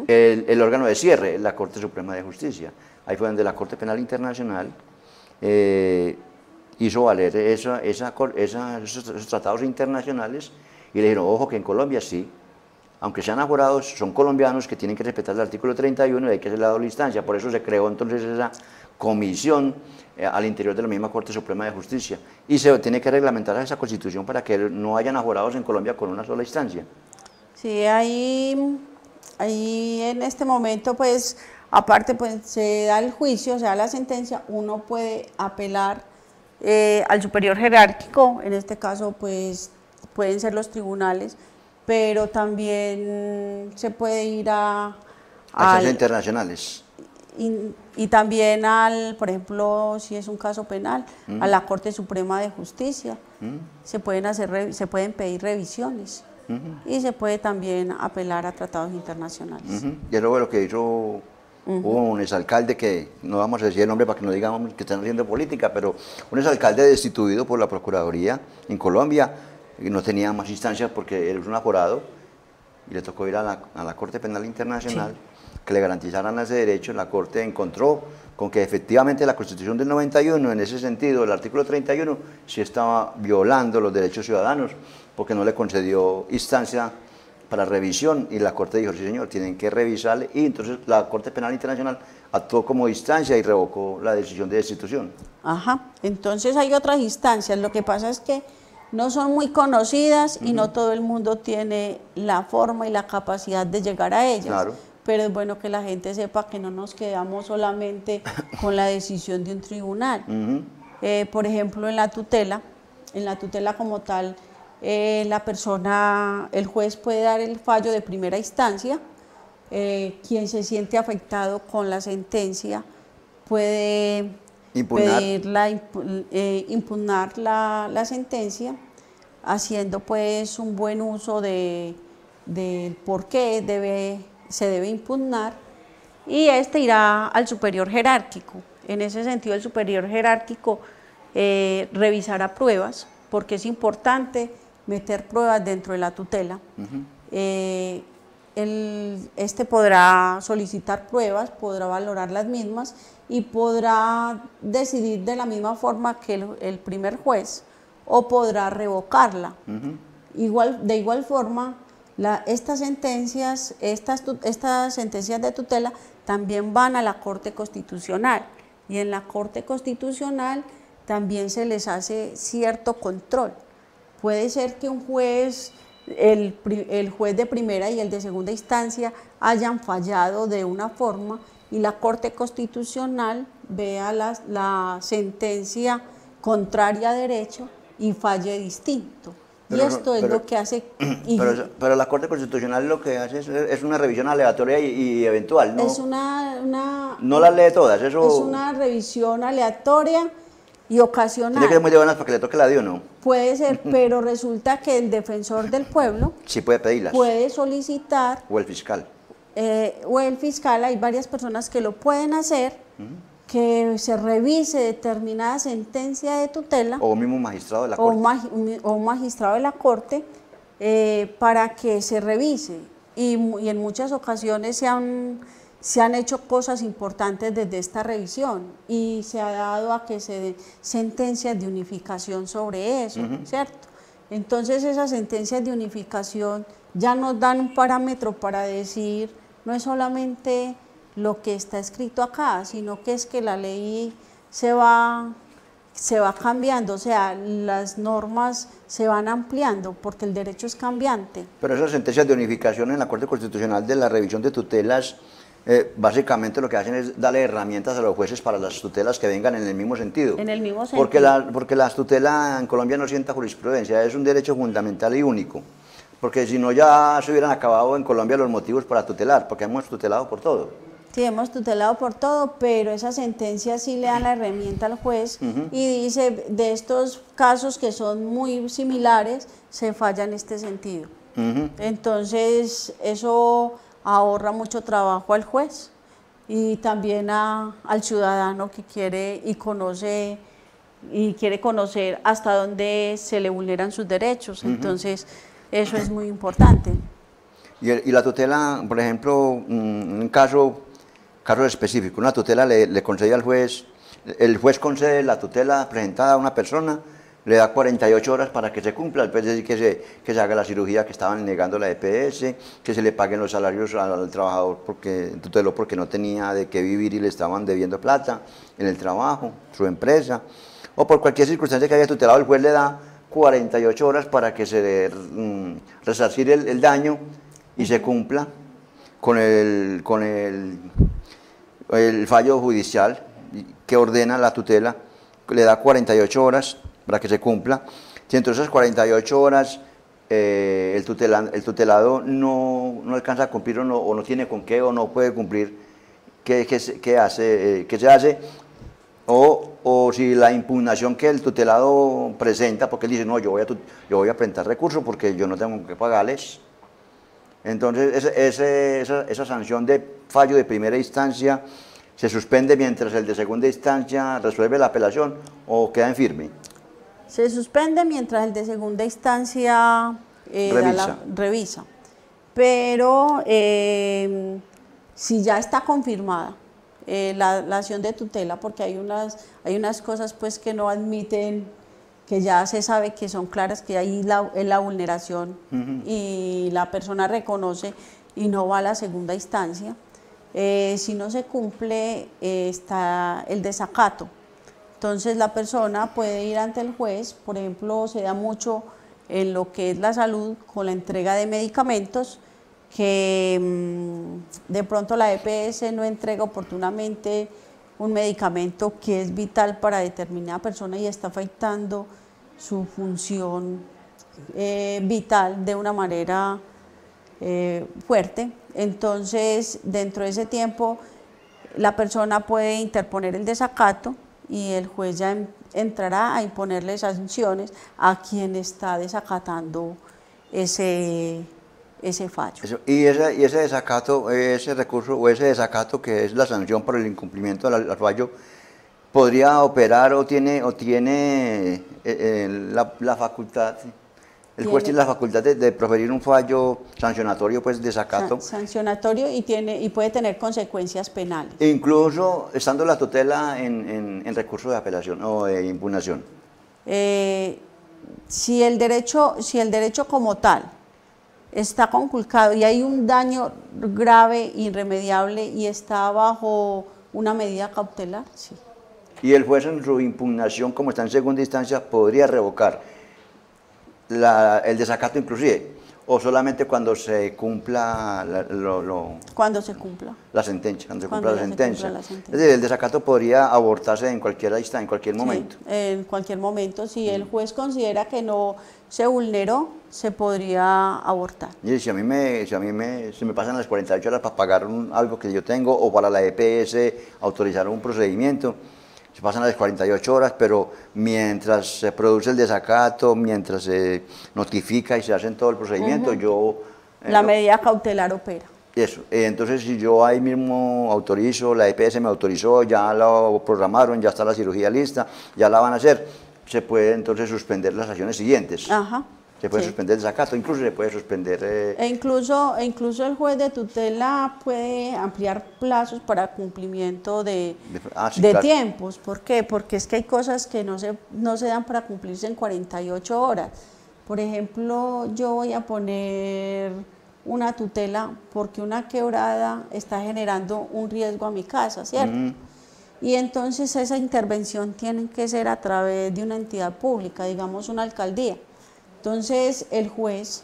el órgano de cierre, la Corte Suprema de Justicia. Ahí fue donde la Corte Penal Internacional hizo valer esos tratados internacionales y le dijeron, ojo, que en Colombia sí, aunque sean aforados, son colombianos que tienen que respetar el artículo 31 y hay que hacer la doble instancia. Por eso se creó entonces esa comisión al interior de la misma Corte Suprema de Justicia y se tiene que reglamentar esa Constitución para que no hayan aforados en Colombia con una sola instancia. Sí, ahí en este momento, pues, aparte, pues, se da el juicio, se da la sentencia, uno puede apelar al superior jerárquico, en este caso pues pueden ser los tribunales, pero también se puede ir a instancias internacionales y también por ejemplo, si es un caso penal, a la Corte Suprema de Justicia. Se pueden pedir revisiones y se puede también apelar a tratados internacionales. Y luego lo que hizo hubo un exalcalde que, no vamos a decir el nombre para que no digamos que están haciendo política, pero un exalcalde destituido por la Procuraduría en Colombia, y no tenía más instancias porque era un aforado, y le tocó ir a la Corte Penal Internacional, que le garantizaran ese derecho. La Corte encontró con que efectivamente la Constitución del 91, en ese sentido, el artículo 31, sí estaba violando los derechos ciudadanos, porque no le concedió instancia para revisión, y la Corte dijo, sí señor, tienen que revisarle, y entonces la Corte Penal Internacional actuó como instancia y revocó la decisión de destitución. Ajá. Entonces hay otras instancias, lo que pasa es que no son muy conocidas y no todo el mundo tiene la forma y la capacidad de llegar a ellas. Claro. Pero es bueno que la gente sepa que no nos quedamos solamente con la decisión de un tribunal. Por ejemplo, en la tutela como tal, el juez puede dar el fallo de primera instancia. Quien se siente afectado con la sentencia puede impugnar la sentencia, haciendo pues un buen uso de por qué se debe impugnar, y este irá al superior jerárquico. En ese sentido, el superior jerárquico revisará pruebas, porque es importante meter pruebas dentro de la tutela. Este podrá solicitar pruebas, podrá valorar las mismas y podrá decidir de la misma forma que el primer juez, o podrá revocarla. De igual forma, estas sentencias de tutela también van a la Corte Constitucional, y en la Corte Constitucional también se les hace cierto control. Puede ser que un juez, el juez de primera y el de segunda instancia hayan fallado de una forma y la Corte Constitucional vea la sentencia contraria a derecho y falle distinto. Y esto es lo que hace... Pero la Corte Constitucional lo que hace es una revisión aleatoria y eventual, ¿no? Es no las lee todas, eso... Es una revisión aleatoria y ocasional. Tiene que ser muy de buenas para que le toque la de uno. Puede ser, pero resulta que el defensor del pueblo... Sí puede pedirlas. Puede solicitar... O el fiscal. Hay varias personas que lo pueden hacer, que se revise determinada sentencia de tutela. O un mismo magistrado de la Corte. O un magistrado de la Corte, para que se revise. Y en muchas ocasiones se han hecho cosas importantes desde esta revisión y se ha dado a que se den sentencias de unificación sobre eso, ¿cierto? Entonces esas sentencias de unificación ya nos dan un parámetro para decir, no es solamente lo que está escrito acá, sino que es que la ley se va cambiando, o sea, las normas se van ampliando porque el derecho es cambiante. Pero esas sentencias de unificación en la Corte Constitucional de la revisión de tutelas, básicamente lo que hacen es darle herramientas a los jueces para las tutelas que vengan en el mismo sentido. En el mismo sentido. Porque la tutela en Colombia no sienta jurisprudencia, es un derecho fundamental y único. Porque si no ya se hubieran acabado en Colombia los motivos para tutelar, porque hemos tutelado por todo. Sí, hemos tutelado por todo, pero esa sentencia sí le dan la herramienta al juez y dice, de estos casos que son muy similares, se falla en este sentido. Entonces, eso ahorra mucho trabajo al juez y también al ciudadano que quiere quiere conocer hasta dónde se le vulneran sus derechos. Entonces, eso es muy importante. Y la tutela, por ejemplo, un caso específico, una tutela le concede al juez, el juez concede la tutela presentada a una persona, le da 48 horas para que se cumpla, después decir que se haga la cirugía que estaban negando la EPS, que se le paguen los salarios al trabajador porque tuteló porque no tenía de qué vivir y le estaban debiendo plata en el trabajo, su empresa, o por cualquier circunstancia que haya tutelado, el juez le da 48 horas para que se resarcir el daño y se cumpla con el fallo judicial que ordena la tutela, le da 48 horas para que se cumpla. Si entonces esas 48 horas el tutelado no alcanza a cumplir o no tiene con qué o no puede cumplir, ¿qué se hace? O si la impugnación que el tutelado presenta, porque él dice, no, yo voy a presentar recurso porque yo no tengo que pagarles. Entonces, esa sanción de fallo de primera instancia se suspende mientras el de segunda instancia resuelve la apelación o queda en firme. Se suspende mientras el de segunda instancia revisa. Pero si ya está confirmada la acción de tutela, porque hay unas cosas pues que no admiten, que ya se sabe que son claras, que hay la vulneración y la persona reconoce y no va a la segunda instancia. Si no se cumple, está el desacato, Entonces la persona puede ir ante el juez, por ejemplo, se da mucho en lo que es la salud con la entrega de medicamentos, que de pronto la EPS no entrega oportunamente un medicamento que es vital para determinada persona y está afectando su función vital de una manera fuerte. Entonces, dentro de ese tiempo, la persona puede interponer el desacato y el juez ya entrará a imponerle sanciones a quien está desacatando ese fallo. Y ese desacato, ese recurso o ese desacato que es la sanción por el incumplimiento del fallo, podría operar o tiene la facultad, el juez tiene la facultad de proferir un fallo sancionatorio, pues desacato. Sancionatorio y puede tener consecuencias penales. Incluso estando la tutela en recurso de apelación o de impugnación. Si el derecho como tal está conculcado y hay un daño grave, irremediable y está bajo una medida cautelar, sí. Y el juez en su impugnación, como está en segunda instancia, podría revocar el desacato inclusive, o solamente cuando se cumpla cuando se cumpla la sentencia, cuando se cuando cumpla la sentencia. la sentencia. Es decir, el desacato podría abortarse en cualquier instancia, en cualquier momento. Sí, en cualquier momento. Si el juez considera que no se vulneró, se podría abortar. Y si a mí se me pasan las 48 horas para pagar algo que yo tengo o para la EPS autorizar un procedimiento, se pasan las 48 horas, pero mientras se produce el desacato, mientras se notifica y se hace todo el procedimiento, la medida cautelar opera. Eso, entonces si yo ahí mismo autorizo, la EPS me autorizó, ya lo programaron, ya está la cirugía lista, ya la van a hacer, se puede entonces suspender las acciones siguientes. Ajá. Se puede suspender el desacato, incluso se puede suspender... incluso el juez de tutela puede ampliar plazos para cumplimiento de claro. tiempos. ¿Por qué? Porque es que hay cosas que no se dan para cumplirse en 48 horas. Por ejemplo, yo voy a poner una tutela porque una quebrada está generando un riesgo a mi casa, ¿cierto? Y entonces esa intervención tiene que ser a través de una entidad pública, digamos una alcaldía. Entonces el juez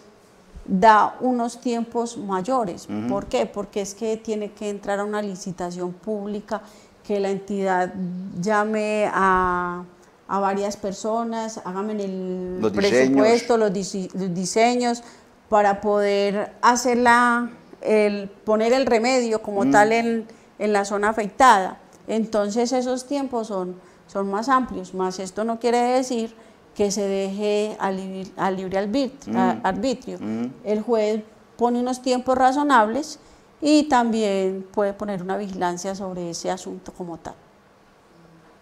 da unos tiempos mayores. ¿Por qué? Porque es que tiene que entrar a una licitación pública, que la entidad llame a varias personas, háganme el presupuesto, los diseños, para poder hacer poner el remedio como tal en la zona afectada. Entonces esos tiempos son más amplios, más esto no quiere decir que se deje al libre arbitrio. El juez pone unos tiempos razonables y también puede poner una vigilancia sobre ese asunto como tal.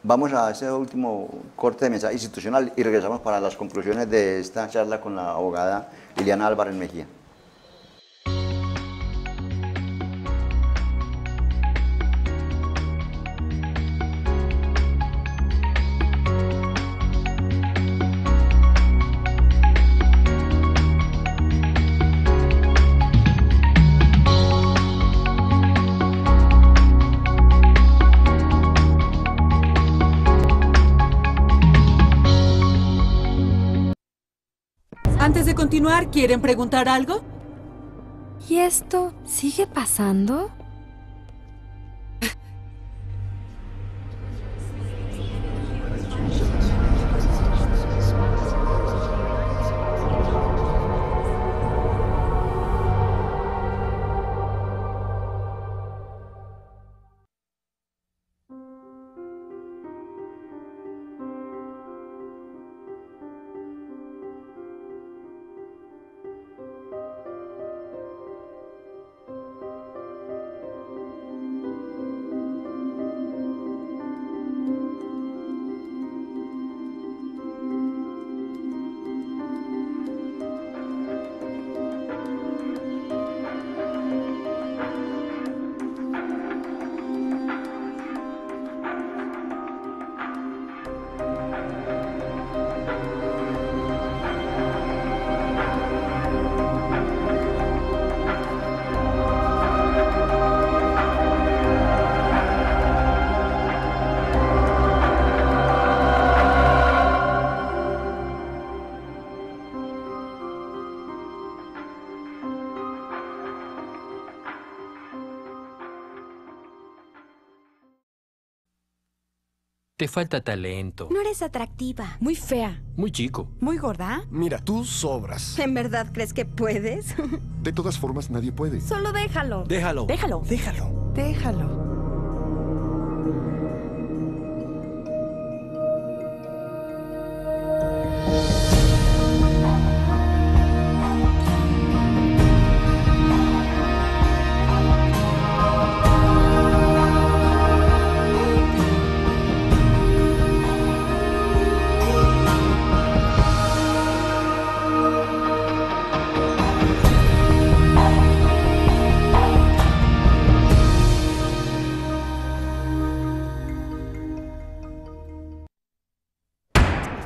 Vamos a ese último corte de mensaje institucional y regresamos para las conclusiones de esta charla con la abogada Liliana Álvarez Mejía. Antes de continuar, ¿quieren preguntar algo? ¿Y esto sigue pasando? Te falta talento. No eres atractiva. Muy fea. Muy chico. Muy gorda. Mira, tú sobras. ¿En verdad crees que puedes? De todas formas, nadie puede. Solo déjalo. Déjalo. Déjalo. Déjalo. Déjalo.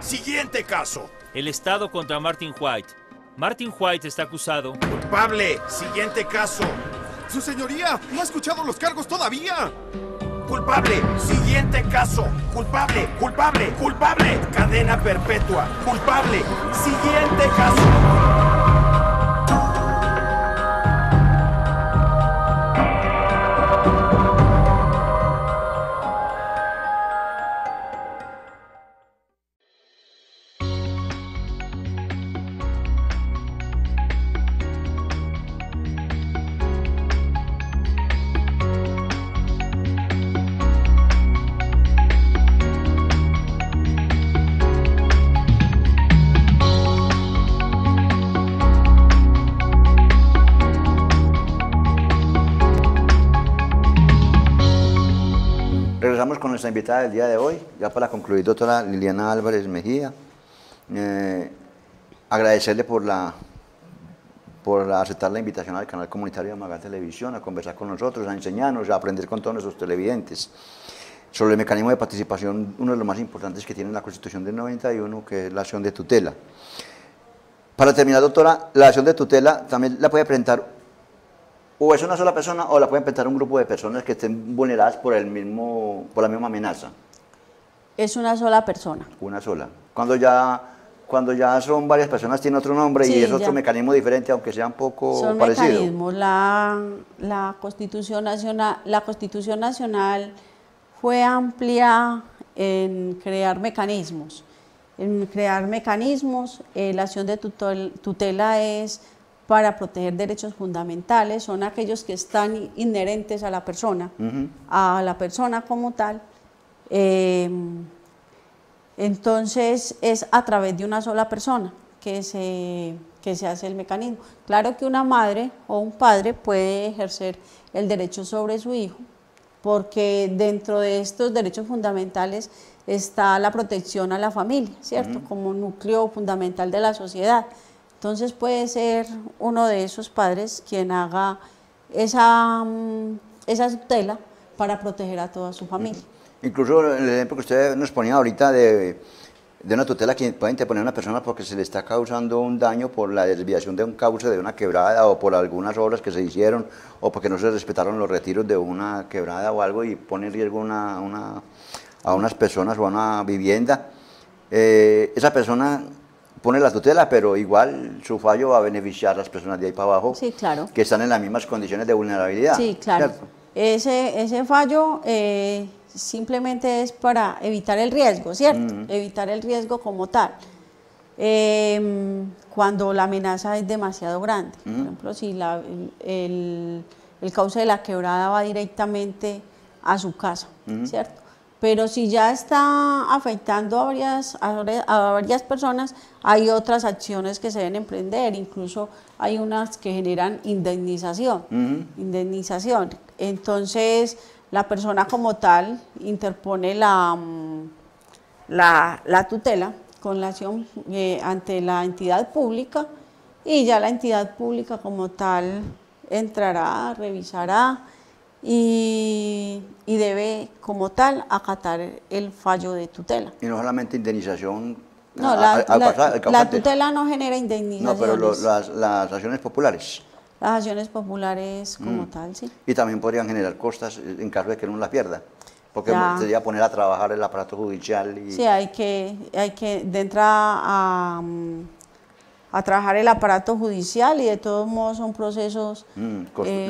Siguiente caso. El Estado contra Martin White. Martin White está acusado. Culpable. Siguiente caso. ¡Su señoría! ¿No ha escuchado los cargos todavía? Culpable. Siguiente caso. Culpable. Culpable. Culpable. Cadena perpetua. Culpable. Siguiente caso. Regresamos con nuestra invitada del día de hoy, ya para concluir, doctora Liliana Álvarez Mejía. Agradecerle por aceptar la invitación al canal comunitario de Magal Televisión, a conversar con nosotros, a enseñarnos, a aprender con todos nuestros televidentes sobre el mecanismo de participación, uno de los más importantes que tiene la Constitución del 91, que es la acción de tutela. Para terminar, doctora, la acción de tutela también la puede presentar o es una sola persona o la pueden presentar un grupo de personas que estén vulneradas por la misma amenaza. Es una sola persona. Una sola. Cuando ya son varias personas tiene otro nombre, sí, y es otro mecanismo diferente, aunque sea un poco son parecido. Mecanismos. La Constitución Nacional fue amplia en crear mecanismos. La acción de tutela es para proteger derechos fundamentales, son aquellos que están inherentes a la persona como tal. Entonces es a través de una sola persona que se hace el mecanismo. Claro que una madre o un padre puede ejercer el derecho sobre su hijo, porque dentro de estos derechos fundamentales está la protección a la familia, ¿cierto? Como núcleo fundamental de la sociedad. Entonces puede ser uno de esos padres quien haga esa tutela para proteger a toda su familia. Incluso el ejemplo que usted nos ponía ahorita de una tutela que puede interponer una persona porque se le está causando un daño por la desviación de un cauce de una quebrada o por algunas obras que se hicieron o porque no se respetaron los retiros de una quebrada o algo y pone en riesgo a unas personas o a una vivienda. Esa persona pone la tutela, pero igual su fallo va a beneficiar a las personas de ahí para abajo, sí, claro, que están en las mismas condiciones de vulnerabilidad. Sí, claro. ¿Cierto? Ese fallo simplemente es para evitar el riesgo, ¿cierto? Evitar el riesgo como tal. Cuando la amenaza es demasiado grande. Por ejemplo, si el cauce de la quebrada va directamente a su casa, ¿cierto? Pero si ya está afectando a varias personas, hay otras acciones que se deben emprender, incluso hay unas que generan indemnización. Entonces, la persona como tal interpone la tutela con la acción ante la entidad pública y ya la entidad pública como tal entrará, revisará y debe como tal acatar el fallo de tutela. Y no solamente indemnización. No, la tutela no genera indemnizaciones. No, pero las acciones populares. Las acciones populares como tal, sí. Y también podrían generar costas en caso de que uno la pierda, porque sería poner a trabajar el aparato judicial. Sí, hay que de entrada a trabajar el aparato judicial, y de todos modos son procesos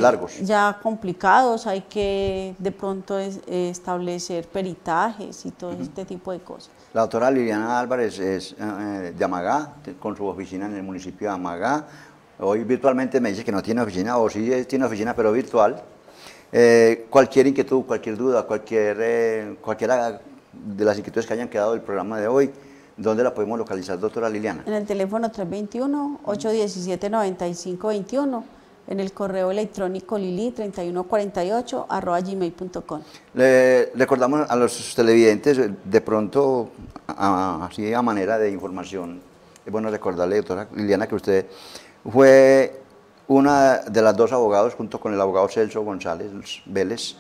largos, ya complicados. Hay que de pronto establecer peritajes y todo este tipo de cosas. La doctora Liliana Álvarez es de Amagá, con su oficina en el municipio de Amagá. Hoy virtualmente me dice que no tiene oficina, o sí tiene oficina, pero virtual. Cualquier inquietud, cualquier duda, cualquiera de las inquietudes que hayan quedado del programa de hoy, ¿dónde la podemos localizar, doctora Liliana? En el teléfono 321-817-9521, en el correo electrónico lili3148@gmail.com. Le recordamos a los televidentes, de pronto, así a manera de información, es bueno recordarle, doctora Liliana, que usted fue una de las dos abogados, junto con el abogado Celso González Vélez,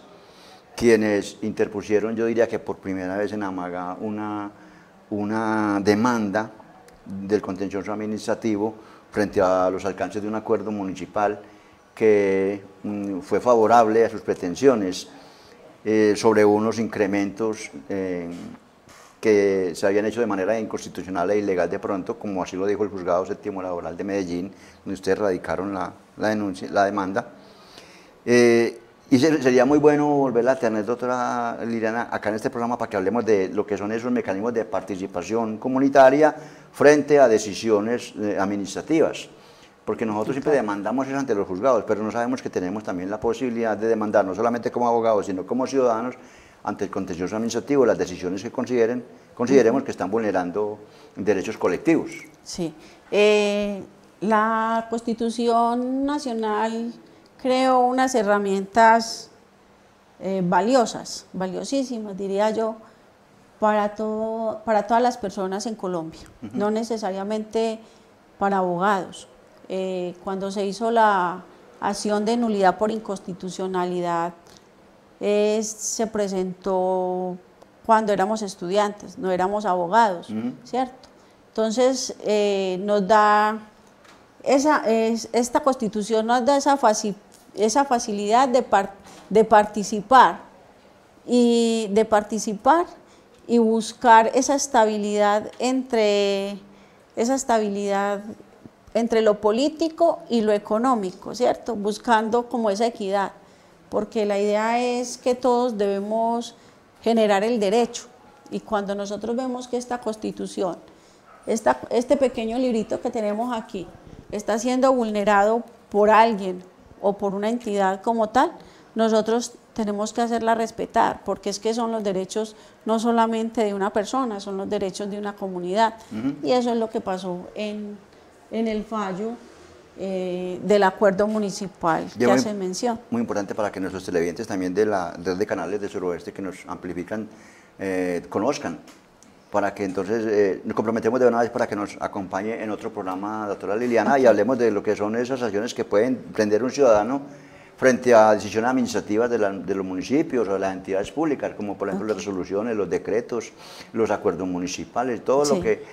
quienes interpusieron, yo diría que por primera vez en Amagá, una demanda del contencioso administrativo frente a los alcances de un acuerdo municipal que fue favorable a sus pretensiones sobre unos incrementos que se habían hecho de manera inconstitucional e ilegal de pronto, como así lo dijo el Juzgado Séptimo Laboral de Medellín, donde ustedes radicaron la demanda. Y sería muy bueno volverla a tener, doctora Liliana, acá en este programa para que hablemos de lo que son esos mecanismos de participación comunitaria frente a decisiones administrativas. Porque nosotros siempre demandamos eso ante los juzgados, pero no sabemos que tenemos también la posibilidad de demandar, no solamente como abogados, sino como ciudadanos, ante el contencioso administrativo, las decisiones que consideremos que están vulnerando derechos colectivos. Sí. La Constitución Nacional creó unas herramientas valiosísimas, diría yo, para todas las personas en Colombia, no necesariamente para abogados. Cuando se hizo la acción de nulidad por inconstitucionalidad, se presentó cuando éramos estudiantes, no éramos abogados, ¿cierto? Entonces, nos da esta Constitución nos da esa facilidad de participar y buscar esa estabilidad entre lo político y lo económico, ¿cierto? Buscando como esa equidad, porque la idea es que todos debemos generar el derecho, y cuando nosotros vemos que esta Constitución, este pequeño librito que tenemos aquí, está siendo vulnerado por alguien o por una entidad como tal, nosotros tenemos que hacerla respetar, porque es que son los derechos no solamente de una persona, son los derechos de una comunidad. Y eso es lo que pasó en el fallo del acuerdo municipal que hace mención. Muy importante para que nuestros televidentes también de la red de canales del suroeste que nos amplifican conozcan, para que entonces nos comprometemos de una vez para que nos acompañe en otro programa, doctora Liliana, y hablemos de lo que son esas acciones que puede emprender un ciudadano frente a decisiones administrativas de los municipios o de las entidades públicas, como por ejemplo las resoluciones, los decretos, los acuerdos municipales, todo lo que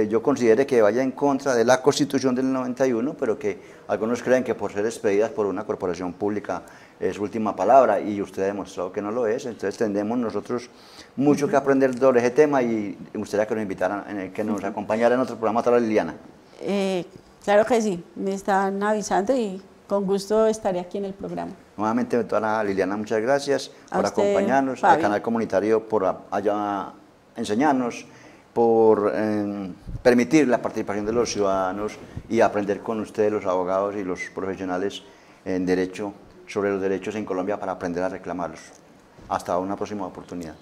yo considere que vaya en contra de la Constitución del 91, pero que algunos creen que por ser expedidas por una corporación pública es última palabra, y usted ha demostrado que no lo es. Entonces tendremos nosotros mucho que aprender sobre ese tema, y me gustaría que nos invitaran, que nos acompañara en otro programa, doctora Liliana. Claro que sí, me están avisando y con gusto estaré aquí en el programa. Nuevamente, doctora Liliana, muchas gracias por acompañarnos, al canal comunitario por enseñarnos, por permitir la participación de los ciudadanos y aprender con ustedes, los abogados y los profesionales en derecho, sobre los derechos en Colombia, para aprender a reclamarlos. Hasta una próxima oportunidad.